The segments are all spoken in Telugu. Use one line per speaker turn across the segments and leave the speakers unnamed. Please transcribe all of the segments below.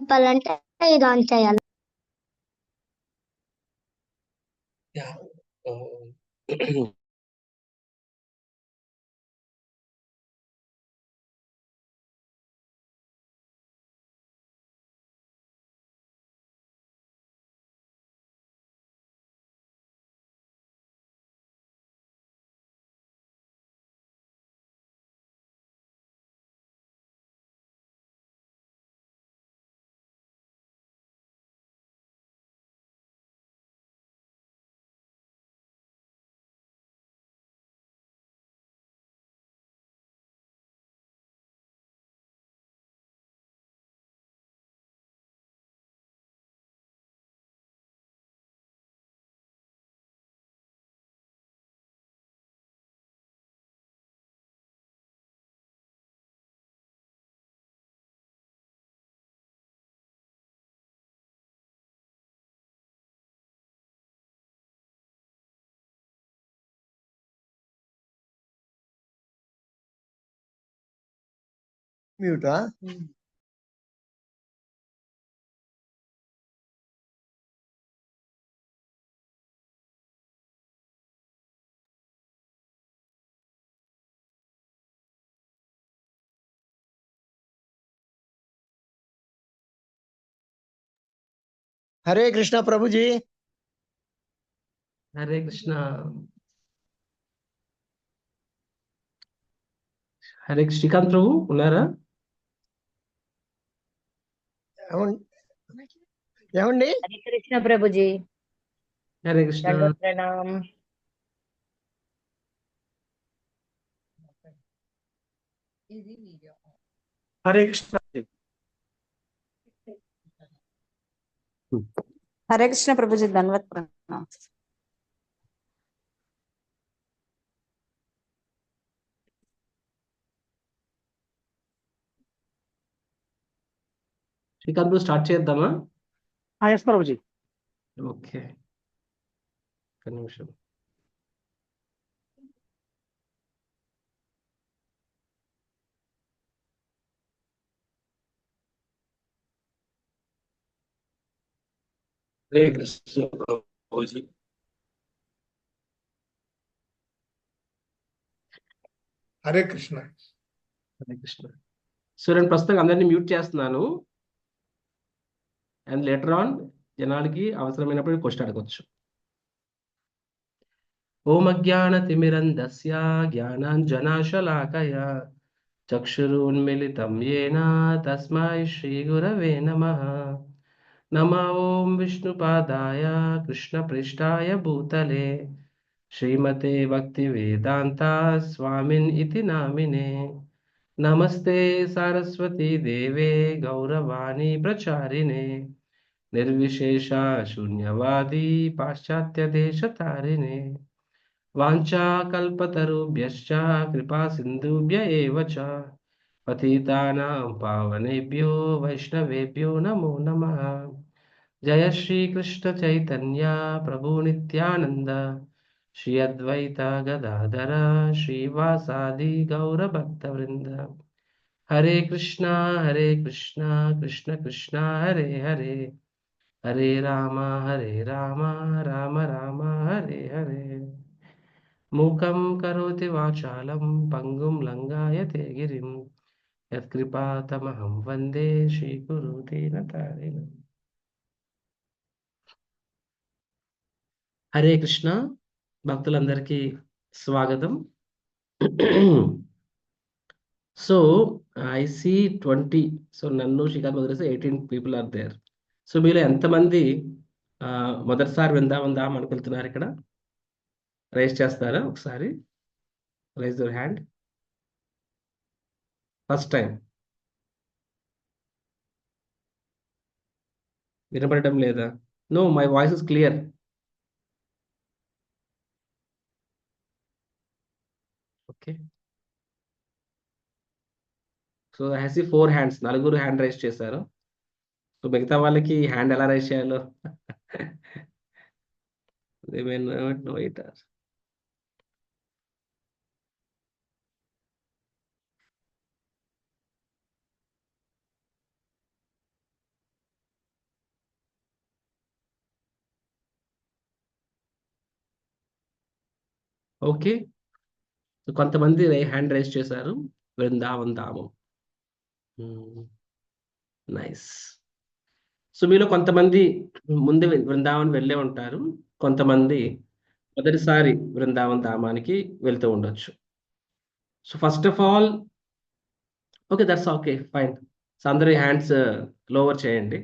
చెప్పాలంటే ఇది ఆన్ చేయాలి.
Yeah.
మ్యూటా? హరే కృష్ణ ప్రభుజీ.
హరే కృష్ణ. హరే శ్రీకాంత్ ప్రభు ఉన్నారా?
ఏమండి?
హరే కృష్ణ ప్రభుజీ.
హరే కృష్ణ.
ప్రణామ్.
హరే కృష్ణ.
హరే కృష్ణ ప్రభుజీ. ధన్యవాద ప్రణామ్.
శ్రీకాంత్ స్టార్ట్ చేద్దామా?
ఎస్ ప్రభుజీ.
ఓకే, ఒక నిమిషం. హరే కృష్ణ ప్రభుజీ.
హరే కృష్ణ.
హరే కృష్ణ. సో నేను ప్రస్తుతం అందరినీ మ్యూట్ చేస్తున్నాను. అండ్ లేటర్ ఆన్ జనాలకి అవసరమైనప్పుడు క్వశ్చన్ అడగవచ్చు. ఓం అజ్ఞానతిమిరంధస్య జ్ఞానాంజనాశలాకయ చక్షురున్మిలితం యేన తస్మై శ్రీగురవే నమః. నమో ఓం విష్ణుపాదాయ కృష్ణప్రేష్ఠాయ భూతలే శ్రీమతే భక్తివేదాంత స్వామిన్ ఇతి నామినే. నమస్తే సరస్వతీ దేవే గౌరవాణి ప్రచారిణే నిర్విశేష శూన్యవాది పాశ్చాత్య దేశతారిణే. వాంఛాకల్పతరుభ్యశ్చ కృపా సింధుభ్య ఏవ చ పతితానాం పావనేభ్యో వైష్ణవేభ్యో నమో నమః. జయ శ్రీకృష్ణ చైతన్య ప్రభు నిత్యానంద శ్రీ అద్వైత గదాధర శ్రీవాసాది గౌరభక్తవృంద. హరే కృష్ణ కృష్ణ కృష్ణ హరే హరే హరే రామ రామ రామ హరే హరే. మూకం కరోతి వాచాలం పంగుం లంఘాయతే గిరిం యత్కృపాతమహం వందే శ్రీగురు దీనతారిణం. హరే కృష్ణ భక్తులందరికీ స్వాగతం. So I see 20. సో నన్ను శ్రీకాంత్ వదిలేసి 18 పీపుల్ ఆర్ దేర్. సో మీలో ఎంతమంది మొదటిసారి విందాం అనుకుంటున్నారు? ఇక్కడ రైజ్ చేస్తారా? ఒకసారి raise your hand. First time. వినపడటం లేదా? No, my voice is clear. Okay. So I see 4 hands. 4 hand raise చేశారు. సో మిగతా వాళ్ళకి హ్యాండ్ ఎలా రైజ్ చేయాలో they may not know it. Okay, కొంతమంది హ్యాండ్ రైజ్ చేశారు. బృందావన్ ధామం. నైస్. సో మీలో కొంతమంది ముందు బృందావన్ వెళ్ళే ఉంటారు, కొంతమంది మొదటిసారి బృందావన్ ధామానికి వెళ్తూ ఉండొచ్చు. So first of all, okay, that's okay, fine. So అందరి హ్యాండ్స్ లోవర్ చేయండి.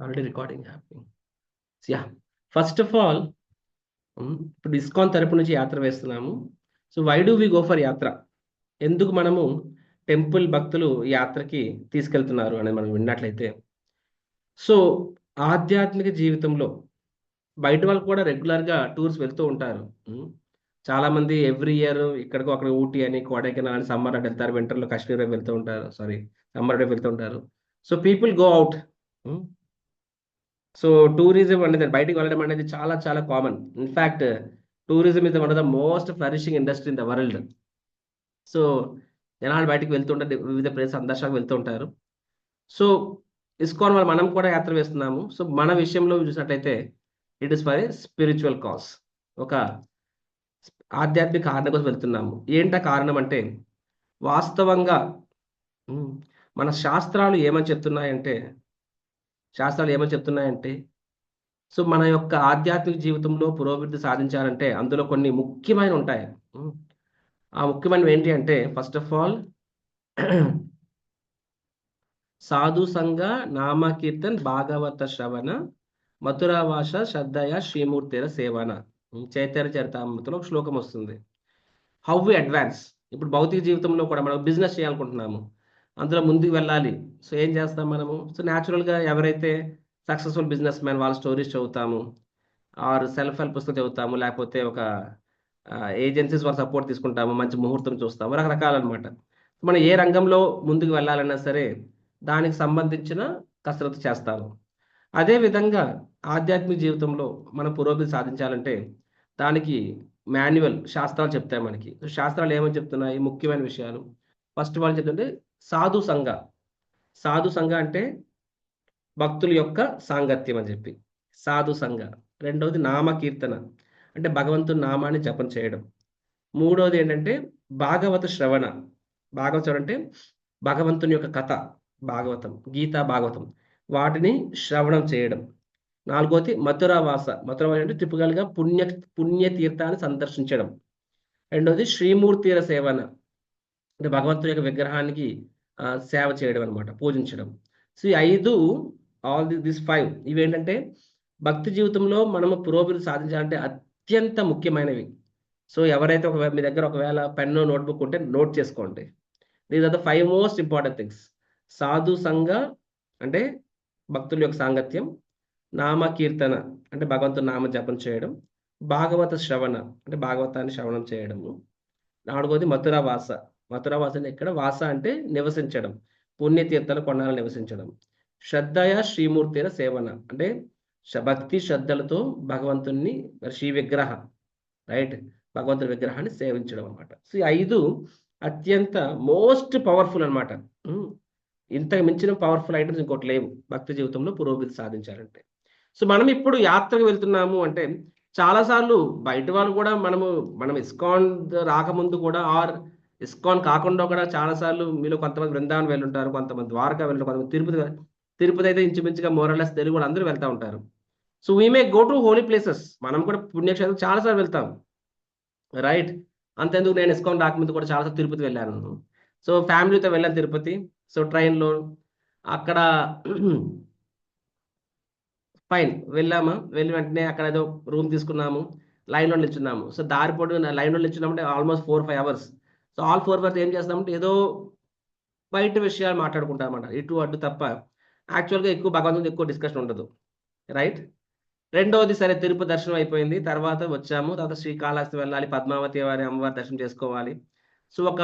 Already recording happening. Ya, first of all, ఇప్పుడు ఇస్కాన్ తరపు నుంచి యాత్ర వేస్తున్నాము. So why do we go for yatra? ఎందుకు మనము టెంపుల్ భక్తులు ఈ యాత్రకి తీసుకెళ్తున్నారు అనేది మనం విన్నట్లయితే, సో ఆధ్యాత్మిక జీవితంలో బయట వాళ్ళు కూడా రెగ్యులర్గా టూర్స్ వెళ్తూ ఉంటారు. చాలా మంది ఎవ్రీ ఇయర్ ఇక్కడికో అక్కడ ఊటీ అని, కొడైకెనాల్ అని సమ్మర్ అంటే వెళ్తారు, వింటర్లో కాశ్మీర్ వైపు వెళ్తూ ఉంటారు, సమ్మర్ వైపు వెళ్తూ ఉంటారు. So people go out. So tourism అనేది, బయటికి వెళ్ళడం అనేది చాలా చాలా common. In fact tourism is one of the most flourishing industry in the world. So జనాలు బయటికి వెళ్తుంటారు, వివిధ ప్లేస్ సందర్శనకు వెళ్తూ ఉంటారు. సో ఇస్కాన్ వల్ల మనం కూడా యాత్ర వేస్తున్నాము. సో మన విషయంలో చూసినట్లయితే it is for a spiritual cause, ఒక ఆధ్యాత్మిక కారణం కోసం వెళ్తున్నాము. ఏంట కారణం అంటే, వాస్తవంగా మన శాస్త్రాలు ఏమని చెప్తున్నాయంటే, సో మన యొక్క ఆధ్యాత్మిక జీవితంలో పురోభివృద్ధి సాధించాలంటే అందులో కొన్ని ముఖ్యమైన ఉంటాయి. ఆ ముఖ్యమైనవి ఏంటి అంటే, ఫస్ట్ ఆఫ్ ఆల్ సాధు సంఘ, నామకీర్తన్, భాగవత శ్రవణ, మధురావాస, శ్రద్ధయ, శ్రీమూర్తిర సేవన. చైతన్య చరితామృతంలో ఒక శ్లోకం వస్తుంది. How we advance. ఇప్పుడు భౌతిక జీవితంలో కూడా మనం బిజినెస్ చేయాలనుకుంటున్నాము, అందులో ముందుకు వెళ్ళాలి. సో ఏం చేస్తాం మనము? సో న్యాచురల్గా ఎవరైతే సక్సెస్ఫుల్ బిజినెస్ మ్యాన్ వాళ్ళ స్టోరీస్ చదువుతాము, ఆర్ సెల్ఫ్ హెల్ప్ పుస్తకం చదువుతాము, లేకపోతే ఒక ఏజెన్సీస్ వాళ్ళ సపోర్ట్ తీసుకుంటాము, మంచి ముహూర్తం చూస్తాము, రకరకాలన్నమాట. మనం ఏ రంగంలో ముందుకు వెళ్ళాలన్నా సరే దానికి సంబంధించిన కసరత్తు చేస్తాము. అదేవిధంగా ఆధ్యాత్మిక జీవితంలో మనం పురోగతి సాధించాలంటే దానికి మాన్యువల్ శాస్త్రాలు చెప్తాయి మనకి. శాస్త్రాలు ఏమని చెప్తున్నాయి? ముఖ్యమైన విషయాలు. ఫస్ట్ వాళ్ళు చెప్తుంటే సాధు సంఘ అంటే భక్తుల యొక్క సాంగత్యం అని చెప్పి సాధు సంఘ. రెండవది నామకీర్తన అంటే భగవంతుని నామాన్ని జపం చేయడం. మూడవది ఏంటంటే భాగవత శ్రవణ. భాగవతం అంటే భగవంతుని యొక్క కథ, భాగవతం, గీతా భాగవతం, వాటిని శ్రవణం చేయడం. నాలుగవది మధురావాస అంటే టిపికల్గా పుణ్యతీర్థాన్ని సందర్శించడం. రెండవది శ్రీమూర్తిల సేవన అంటే భగవంతుని యొక్క విగ్రహానికి సేవ చేయడం అనమాట, పూజించడం. సో ఈ 5, ఆల్ దిస్ 5 ఇవేంటంటే భక్తి జీవితంలో మనము పురోభివృద్ధి సాధించాలంటే అత్యంత ముఖ్యమైనవి. సో ఎవరైతే మీ దగ్గర ఒకవేళ పెన్ను నోట్బుక్ ఉంటే నోట్ చేసుకోండి. These are the 5 most important things. సాధు సంఘ అంటే భక్తుల యొక్క సాంగత్యం, నామకీర్తన అంటే భగవంతుని నామ జపం చేయడం, భాగవత శ్రవణ అంటే భాగవతాన్ని శ్రవణం చేయడము. నాలుగోది మధురావాస అంటే ఇక్కడ వాస అంటే నివసించడం, పుణ్యతీర్థాలు కొన్నాళ్ళు నివసించడం. శ్రద్ధయ శ్రీమూర్తిల సేవన అంటే భక్తి శ్రద్ధలతో భగవంతుని శ్రీ విగ్రహ రైట్ భగవంతుని విగ్రహాన్ని సేవించడం అనమాట. సో ఈ 5 అత్యంత మోస్ట్ పవర్ఫుల్ అనమాట. ఇంతకు మించిన పవర్ఫుల్ ఐటమ్స్ ఇంకోటి లేవు భక్తి జీవితంలో పురోభివృద్ధి సాధించాలంటే. సో మనం ఇప్పుడు యాత్రకు వెళ్తున్నాము అంటే చాలాసార్లు బయట వాళ్ళు కూడా మనం ఇస్కాన్ రాకముందు కూడా ఆర్ ఇస్కాన్ కాకుండా కూడా చాలాసార్లు మీలో కొంతమంది బృందావన్ వెళ్ళుంటారు, కొంతమంది ద్వారకా వెళ్ళారు, కొంతమంది తిరుపతి అయితే ఇంచుమించుగా మోరల్లెస్ తెలుగు కూడా అందరూ వెళ్తూ ఉంటారు. So we may go to holy places. మనం కూడా పుణ్యక్షేత్రం చాలాసార్లు వెళ్తాం రైట్. అంతెందుకు, నేను ఇస్కాన్ రాకముందు కూడా చాలాసార్లు తిరుపతి వెళ్ళాను. సో ఫ్యామిలీతో వెళ్ళాను తిరుపతి. సో ట్రైన్లో అక్కడ ఫైన్ వెళ్ళామా, వెళ్ళి వెంటనే అక్కడ ఏదో రూమ్ తీసుకున్నాము, లైన్లో నిల్చున్నాము. సో దారి పొడు లైన్లో నిల్చున్నామంటే almost 4-5 hours. So all 4 hours ఏం చేస్తామంటే ఏదో బయట విషయాలు మాట్లాడుకుంటాం అన్నమాట, ఇటు అడ్డు తప్ప యాక్చువల్గా ఎక్కువ భగవంతుడి ఎక్కువ డిస్కషన్ ఉండదు రైట్. రెండవది సరే తిరుపతి దర్శనం అయిపోయింది, తర్వాత వచ్చాము, తర్వాత శ్రీకాళహస్తి వెళ్ళాలి, పద్మావతి వారి అమ్మవారి దర్శనం చేసుకోవాలి. సో ఒక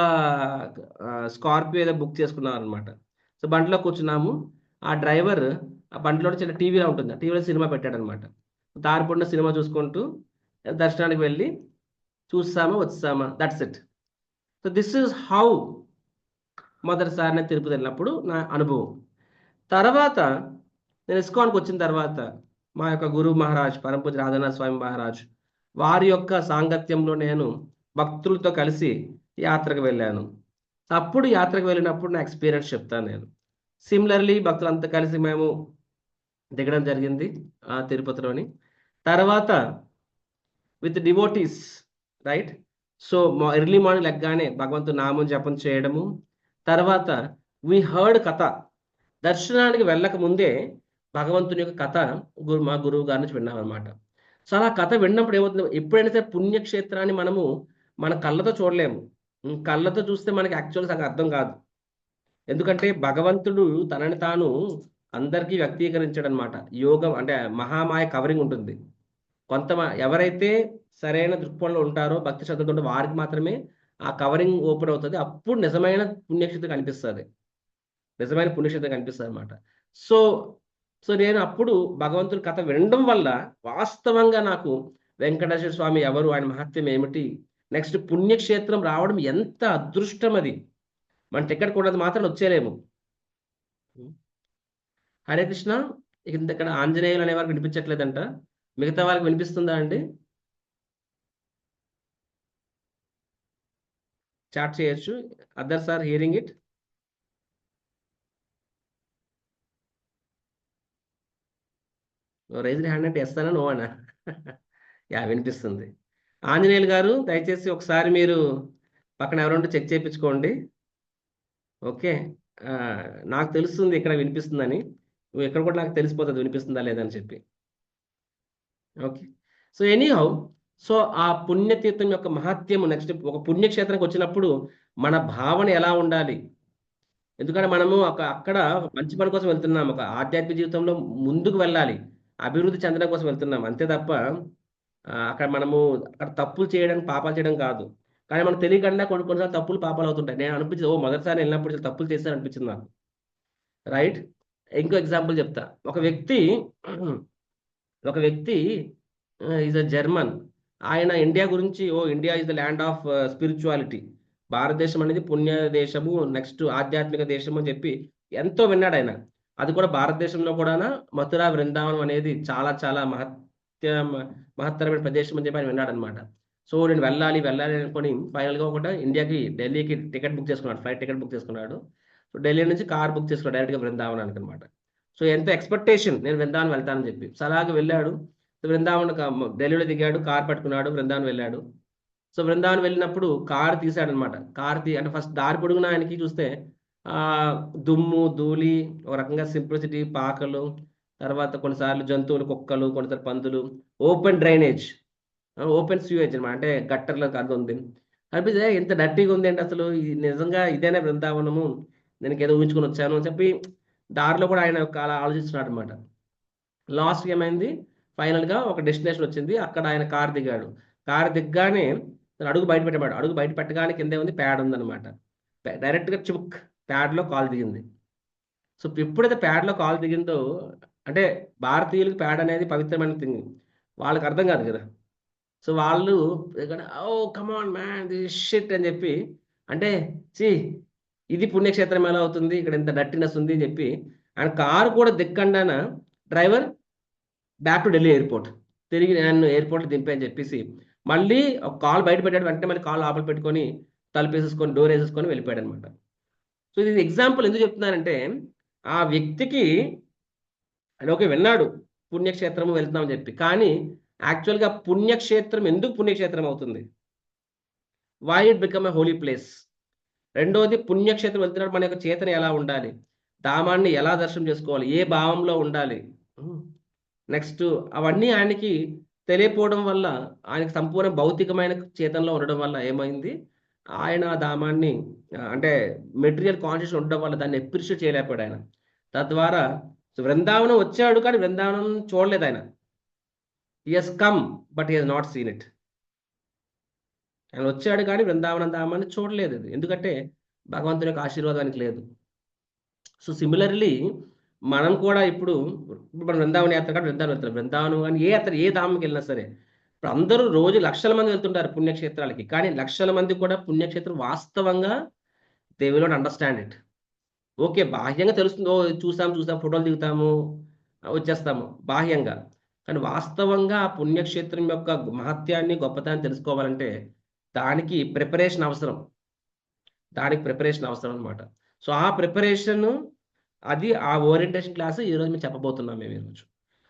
స్కార్పియో ఏదో బుక్ చేసుకున్నాం అనమాట. సో బండిలో కూర్చున్నాము, ఆ డ్రైవర్ ఆ బండిలో చిన్న టీవీలో ఉంటుంది, ఆ టీవీలో సినిమా పెట్టాడు అనమాట. దారి పొడిన సినిమా చూసుకుంటూ దర్శనానికి వెళ్ళి చూసామా వచ్చామా, that's it. So this is how మొదటిసారి నేను తిరుపతి వెళ్ళినప్పుడు నా అనుభవం. తర్వాత నేను ఇస్కాన్కి వచ్చిన తర్వాత మా యొక్క గురువు మహారాజ్ పరమపూజ రాధానాథ స్వామి మహారాజ్ వారి యొక్క సాంగత్యంలో నేను భక్తులతో కలిసి యాత్రకు వెళ్ళాను. అప్పుడు యాత్రకు వెళ్ళినప్పుడు నా ఎక్స్పీరియన్స్ చెప్తాను నేను. సిమిలర్లీ భక్తులంతా కలిసి మేము దిగడం జరిగింది ఆ తిరుపతిలోని. తర్వాత with devotees, right. So early morning లెగ్గానే భగవంతుడు నామం జపం చేయడము. తర్వాత వి హర్డ్ కథ, దర్శనానికి వెళ్ళక ముందే భగవంతుని యొక్క కథ మా గురువు గారి నుంచి విన్నాం అనమాట. సో అలా కథ విన్నప్పుడు ఏమవుతుంది, ఎప్పుడైనా సరే పుణ్యక్షేత్రాన్ని మనము మన కళ్ళతో చూడలేము. కళ్ళతో చూస్తే మనకి యాక్చువల్గా సగం అర్థం కాదు. ఎందుకంటే భగవంతుడు తనని తాను అందరికీ వ్యక్తీకరించాడు అనమాట. యోగం అంటే మహామాయ కవరింగ్ ఉంటుంది. ఎవరైతే సరైన దృక్పథంలో ఉంటారో, భక్తి శ్రద్ధతో ఉంటారో వారికి మాత్రమే ఆ కవరింగ్ ఓపెన్ అవుతుంది. అప్పుడు నిజమైన పుణ్యక్షేత్రం కనిపిస్తుంది, నిజమైన పుణ్యక్షేత్రం కనిపిస్తుంది అనమాట. సో సో నేను అప్పుడు భగవంతుని కథ వినడం వల్ల వాస్తవంగా నాకు వెంకటేశ్వర స్వామి ఎవరు, ఆయన మహత్యం ఏమిటి, నెక్స్ట్ పుణ్యక్షేత్రం రావడం ఎంత అదృష్టం. అది మన టికెట్ కూడా మాత్రం వచ్చేలేము. హరే కృష్ణ. ఇక్కడ ఆంజనేయులు అనే వారికి వినిపించట్లేదంట, మిగతా వాళ్ళకి వినిపిస్తుందా అండి? చాట్ చేయొచ్చు. Others are hearing it? Raise hand అంటే ఎస్తానా నో అనా? యా, వినిపిస్తుంది. ఆంజనేయులు గారు దయచేసి ఒకసారి మీరు పక్కన ఎవరుంటే చెక్ చేయించుకోండి. ఓకే, నాకు తెలుస్తుంది ఇక్కడ వినిపిస్తుందని, ఇక్కడ కూడా నాకు తెలిసిపోతుంది వినిపిస్తుందా లేదని చెప్పి. ఓకే, సో ఎనీహౌ, సో ఆ పుణ్యతీర్థం యొక్క మహత్యము, నెక్స్ట్ ఒక పుణ్యక్షేత్రానికి వచ్చినప్పుడు మన భావన ఎలా ఉండాలి. ఎందుకంటే మనము అక్కడ మంచి పని కోసం వెళ్తున్నాం, ఒక ఆధ్యాత్మిక జీవితంలో ముందుకు వెళ్ళాలి, అభివృద్ధి చెందడం కోసం వెళ్తున్నాం, అంతే తప్ప అక్కడ మనము అక్కడ తప్పులు చేయడం, పాపాలు చేయడం కాదు. కానీ మనకు తెలియకుండా కొన్నిసార్లు తప్పులు పాపాలు అవుతుంటాయి. నేను అనిపించింది, మొదటిసారి వెళ్ళినప్పుడు తప్పులు చేస్తాను అనిపించింది నాకు, రైట్. ఇంకో ఎగ్జాంపుల్ చెప్తా. ఒక వ్యక్తి ఈజ్ అ జర్మన్. ఆయన ఇండియా గురించి, India is the land of spirituality, భారతదేశం అనేది పుణ్య దేశము, నెక్స్ట్ ఆధ్యాత్మిక దేశము అని చెప్పి ఎంతో విన్నాడు ఆయన. అది కూడా భారతదేశంలో కూడా మథురా బృందావనం అనేది చాలా చాలా మహత్తరమైన ప్రదేశం అని చెప్పి ఆయన విన్నాడు అనమాట. సో నేను వెళ్ళాలి అనుకొని ఫైనల్గా కూడా ఢిల్లీకి టికెట్ బుక్ చేసుకున్నాడు, ఫ్లైట్ టికెట్ బుక్ చేసుకున్నాడు. సో ఢిల్లీ నుంచి కార్ బుక్ చేసుకున్నాడు డైరెక్ట్గా బృందావనానికి అనమాట. సో ఎంత ఎక్స్పెక్టేషన్, నేను బృందావనం వెళ్తానని చెప్పి. సో అలాగే వెళ్ళాడు, బృందావన్ ఢిల్లీలో దిగాడు, కార్ పట్టుకున్నాడు, బృందావనం వెళ్ళాడు. సో బృందావనం వెళ్ళినప్పుడు కార్ తీసాడనమాట. అంటే ఫస్ట్ దారి పొడుగున ఆయనకి చూస్తే దుమ్ము ధూళి, ఒక రకంగా సింప్లిసిటీ, పాకలు, తర్వాత కొన్నిసార్లు జంతువులు, కుక్కలు, కొన్నిసార్లు పందులు, ఓపెన్ డ్రైనేజ్, ఓపెన్ స్యూయేజ్ అనమాట, అంటే గట్టర్లో అది ఉంది. అనిపిస్తే ఎంత డర్టీగా ఉంది అంటే అసలు నిజంగా ఇదేనా బృందావనము, నేను ఏదో ఊహించుకొని వచ్చాను అని చెప్పి దారిలో కూడా ఆయన అలా ఆలోచిస్తున్నాడు అనమాట. లాస్ట్ ఏమైంది, ఫైనల్గా ఒక డెస్టినేషన్ వచ్చింది, అక్కడ ఆయన కార్ దిగాడు. కార్ దిగ్గానే అడుగు బయట పెట్టాడు. అడుగు బయట పెట్టగానే కిందే ఉంది ప్యాడ్ ఉందన్నమాట. డైరెక్ట్గా చుక్ ప్యాడ్లో కాల్ దిగింది. సో ఎప్పుడైతే ప్యాడ్లో కాల్ దిగిందో, అంటే భారతీయులకు ప్యాడ్ అనేది పవిత్రమైన థింగ్, వాళ్ళకి అర్థం కాదు కదా. సో వాళ్ళు ఓ కమాన్ మ్యాన్ దిస్ షిట్ అని చెప్పి, అంటే ఇది పుణ్యక్షేత్రం ఎలా అవుతుంది, ఇక్కడ ఎంత డర్టీనెస్ ఉంది అని చెప్పి ఆయన కారు కూడా దిక్కండాన driver back to Delhi airport, తిరిగి నన్ను ఎయిర్పోర్ట్లో దింపే అని చెప్పేసి మళ్ళీ ఒక కాల్ బయట పెట్టాడు. వెంటనే మళ్ళీ కాల్ లోపల పెట్టుకొని తలుపు వేసేసుకొని డోర్ వేసేసుకొని వెళ్ళిపోయాడు అనమాట. సో ఇది ఎగ్జాంపుల్ ఎందుకు చెప్తున్నానంటే, ఆ వ్యక్తికి ఓకే విన్నాడు పుణ్యక్షేత్రము వెళ్తున్నామని చెప్పి, కానీ యాక్చువల్గా పుణ్యక్షేత్రం ఎందుకు పుణ్యక్షేత్రం అవుతుంది, why it become a holy place. రెండోది, పుణ్యక్షేత్రం వెళ్తున్నప్పుడు మన యొక్క చేతన ఎలా ఉండాలి, ధామాన్ని ఎలా దర్శనం చేసుకోవాలి, ఏ భావంలో ఉండాలి, నెక్స్ట్ అవన్నీ ఆయనకి తెలియపోవడం వల్ల, ఆయనకి సంపూర్ణ భౌతికమైన చేతనలో ఉండడం వల్ల ఏమైంది, ఆయన ఆ ధామాన్ని అంటే మెటీరియల్ కాన్షియస్ ఉండడం వల్ల దాన్ని అప్రిషియేట్ చేయలేకపోయాడు ఆయన. తద్వారా బృందావనం వచ్చాడు కానీ బృందావనం చూడలేదు ఆయన. He has come but he has not seen it. ఆయన వచ్చాడు కానీ బృందావనం ధామాన్ని చూడలేదు. ఎందుకంటే భగవంతుని యొక్క ఆశీర్వాదానికి లేదు. సో సిమిలర్లీ మనం కూడా ఇప్పుడు మనం బృందావన యాత్ర కాదు, బృందావనం వెళ్తాం. బృందావనం కానీ ఏ యాత్ర ఏ ధామంకి వెళ్ళినా సరే ఇప్పుడు అందరూ రోజు లక్షల మంది వెళ్తుంటారు పుణ్యక్షేత్రాలకి, కానీ లక్షల మంది కూడా పుణ్యక్షేత్రం వాస్తవంగా they will not understand it. Okay, బాహ్యంగా తెలుస్తుంది, ఓ చూసాం ఫోటోలు దిగుతాము, వచ్చేస్తాము బాహ్యంగా. కానీ వాస్తవంగా ఆ పుణ్యక్షేత్రం యొక్క మహత్యాన్ని గొప్పతనాన్ని తెలుసుకోవాలంటే దానికి ప్రిపరేషన్ అవసరం, అనమాట. సో ఆ ప్రిపరేషన్, అది ఆ ఓరియంటేషన్ క్లాస్ ఈరోజు మేము చెప్పబోతున్నాం మేము ఈరోజు.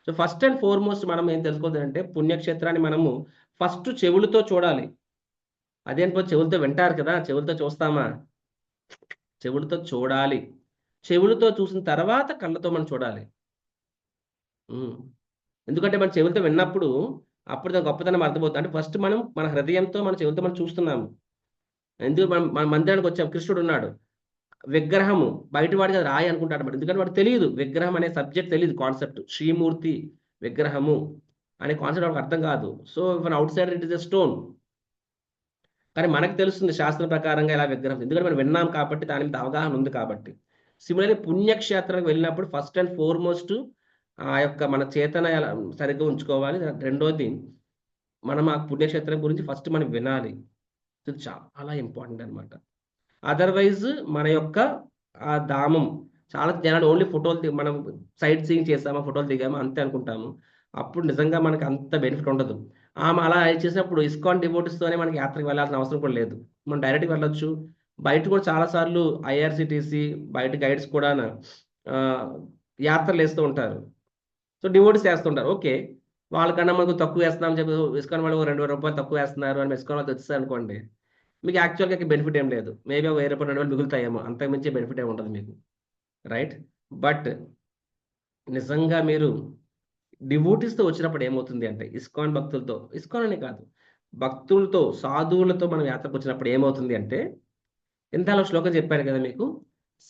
సో ఫస్ట్ అండ్ ఫార్మోస్ట్ మనం ఏం తెలుసుకోవాలంటే పుణ్యక్షేత్రాన్ని మనము ఫస్ట్ చెవులతో చూడాలి. అదేంటో చెవులతో వింటారు కదా, చెవులతో చూస్తామా? చెవులతో చూడాలి. చెవులతో చూసిన తర్వాత కళ్ళతో మనం చూడాలి. ఎందుకంటే మన చెవులతో విన్నప్పుడు అప్పుడు దాని గొప్పతనం అర్థమవుతుంది. అంటే ఫస్ట్ మనం మన హృదయంతో మన చెవులతో మనం చూస్తున్నాము. ఎందుకు మన మందిరానికి వచ్చాం, కృష్ణుడు ఉన్నాడు, విగ్రహము బయట వాడికి అది రాయి అనుకుంటాడు అనమాట. ఎందుకంటే వాడికి తెలియదు, విగ్రహం అనే సబ్జెక్ట్ తెలియదు, కాన్సెప్ట్ శ్రీమూర్తి విగ్రహము అనే కాన్సెప్ట్ వాడికి అర్థం కాదు. So for out side it is a stone. కానీ మనకు తెలుస్తుంది శాస్త్రం ప్రకారంగా ఇలా విగ్రహం, ఎందుకంటే మనం విన్నాం కాబట్టి, దాని మీద అవగాహన ఉంది కాబట్టి. సిమిలర్లీ పుణ్యక్షేత్రానికి వెళ్ళినప్పుడు ఫస్ట్ అండ్ ఫార్మోస్ట్ ఆ యొక్క మన చేతన ఎలా సరిగ్గా ఉంచుకోవాలి. రెండోది మనం ఆ పుణ్యక్షేత్రం గురించి ఫస్ట్ మనం వినాలి. ఇది చాలా ఇంపార్టెంట్ అనమాట. అదర్వైజ్ మన యొక్క ఆ ధామం చాలా జనాలు ఓన్లీ ఫోటోలు మనం సైట్ సీయింగ్ చేసామా, ఫోటోలు దిగామా అంతే అనుకుంటాము. అప్పుడు నిజంగా మనకి అంత బెనిఫిట్ ఉండదు. అలా చేసినప్పుడు ఇస్కాన్ డివోటీస్తోనే మనకి యాత్రకు వెళ్ళాల్సిన అవసరం కూడా లేదు, మనం డైరెక్ట్గా వెళ్ళొచ్చు. బయట కూడా చాలాసార్లు ఐఆర్సిటీసీ బయట గైడ్స్ కూడా యాత్రలు వేస్తూ ఉంటారు. సో డివోటీస్ వేస్తుంటారు. ఓకే, వాళ్ళకన్నా మనకు తక్కువ వేస్తున్నాం చెప్పి ఇస్కాన్ వాళ్ళు 2,000 రూపాయలు తక్కువ వేస్తున్నారు అని ఇస్కాన్ వాళ్ళు వచ్చేస్తారు అనుకోండి, మీకు యాక్చువల్గా బెనిఫిట్ ఏం లేదు. మేబీ 1,000 రూపాయలు 2,000 మిగులుతాయేమో, అంతకుమించే బెనిఫిట్ ఏమి ఉండదు మీకు, రైట్? బట్ నిజంగా మీరు డివోటీస్తో వచ్చినప్పుడు ఏమవుతుంది అంటే, ఇస్కాన్ భక్తులతో, ఇస్కాన్ అనే కాదు భక్తులతో సాధువులతో మనం యాత్రకు వచ్చినప్పుడు ఏమవుతుంది అంటే, ఇంతలో శ్లోకం చెప్పాను కదా మీకు,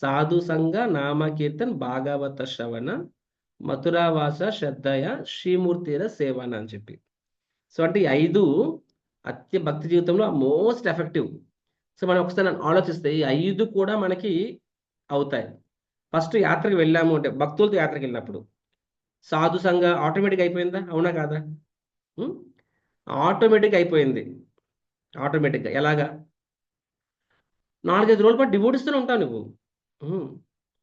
సాధు సంఘ నామకీర్తన్ భాగవత శ్రవణ మథురావాస శ్రద్ధయ శ్రీమూర్తిర సేవన అని చెప్పి. సో అంటే ఈ 5 అత్య భక్తి జీవితంలో మోస్ట్ ఎఫెక్టివ్. సో మనం ఒకసారి ఆలోచిస్తే ఈ 5 కూడా మనకి అవుతాయి. ఫస్ట్ యాత్రకు వెళ్ళాము అంటే, భక్తులతో యాత్రకు వెళ్ళినప్పుడు సాధు సంఘ ఆటోమేటిక్ అయిపోయిందా, అవునా కాదా? ఆటోమేటిక్ అయిపోయింది. ఆటోమేటిక్గా ఎలాగా? 4-5 రోజుల పాటు డివోటీస్తూనే ఉంటావు నువ్వు,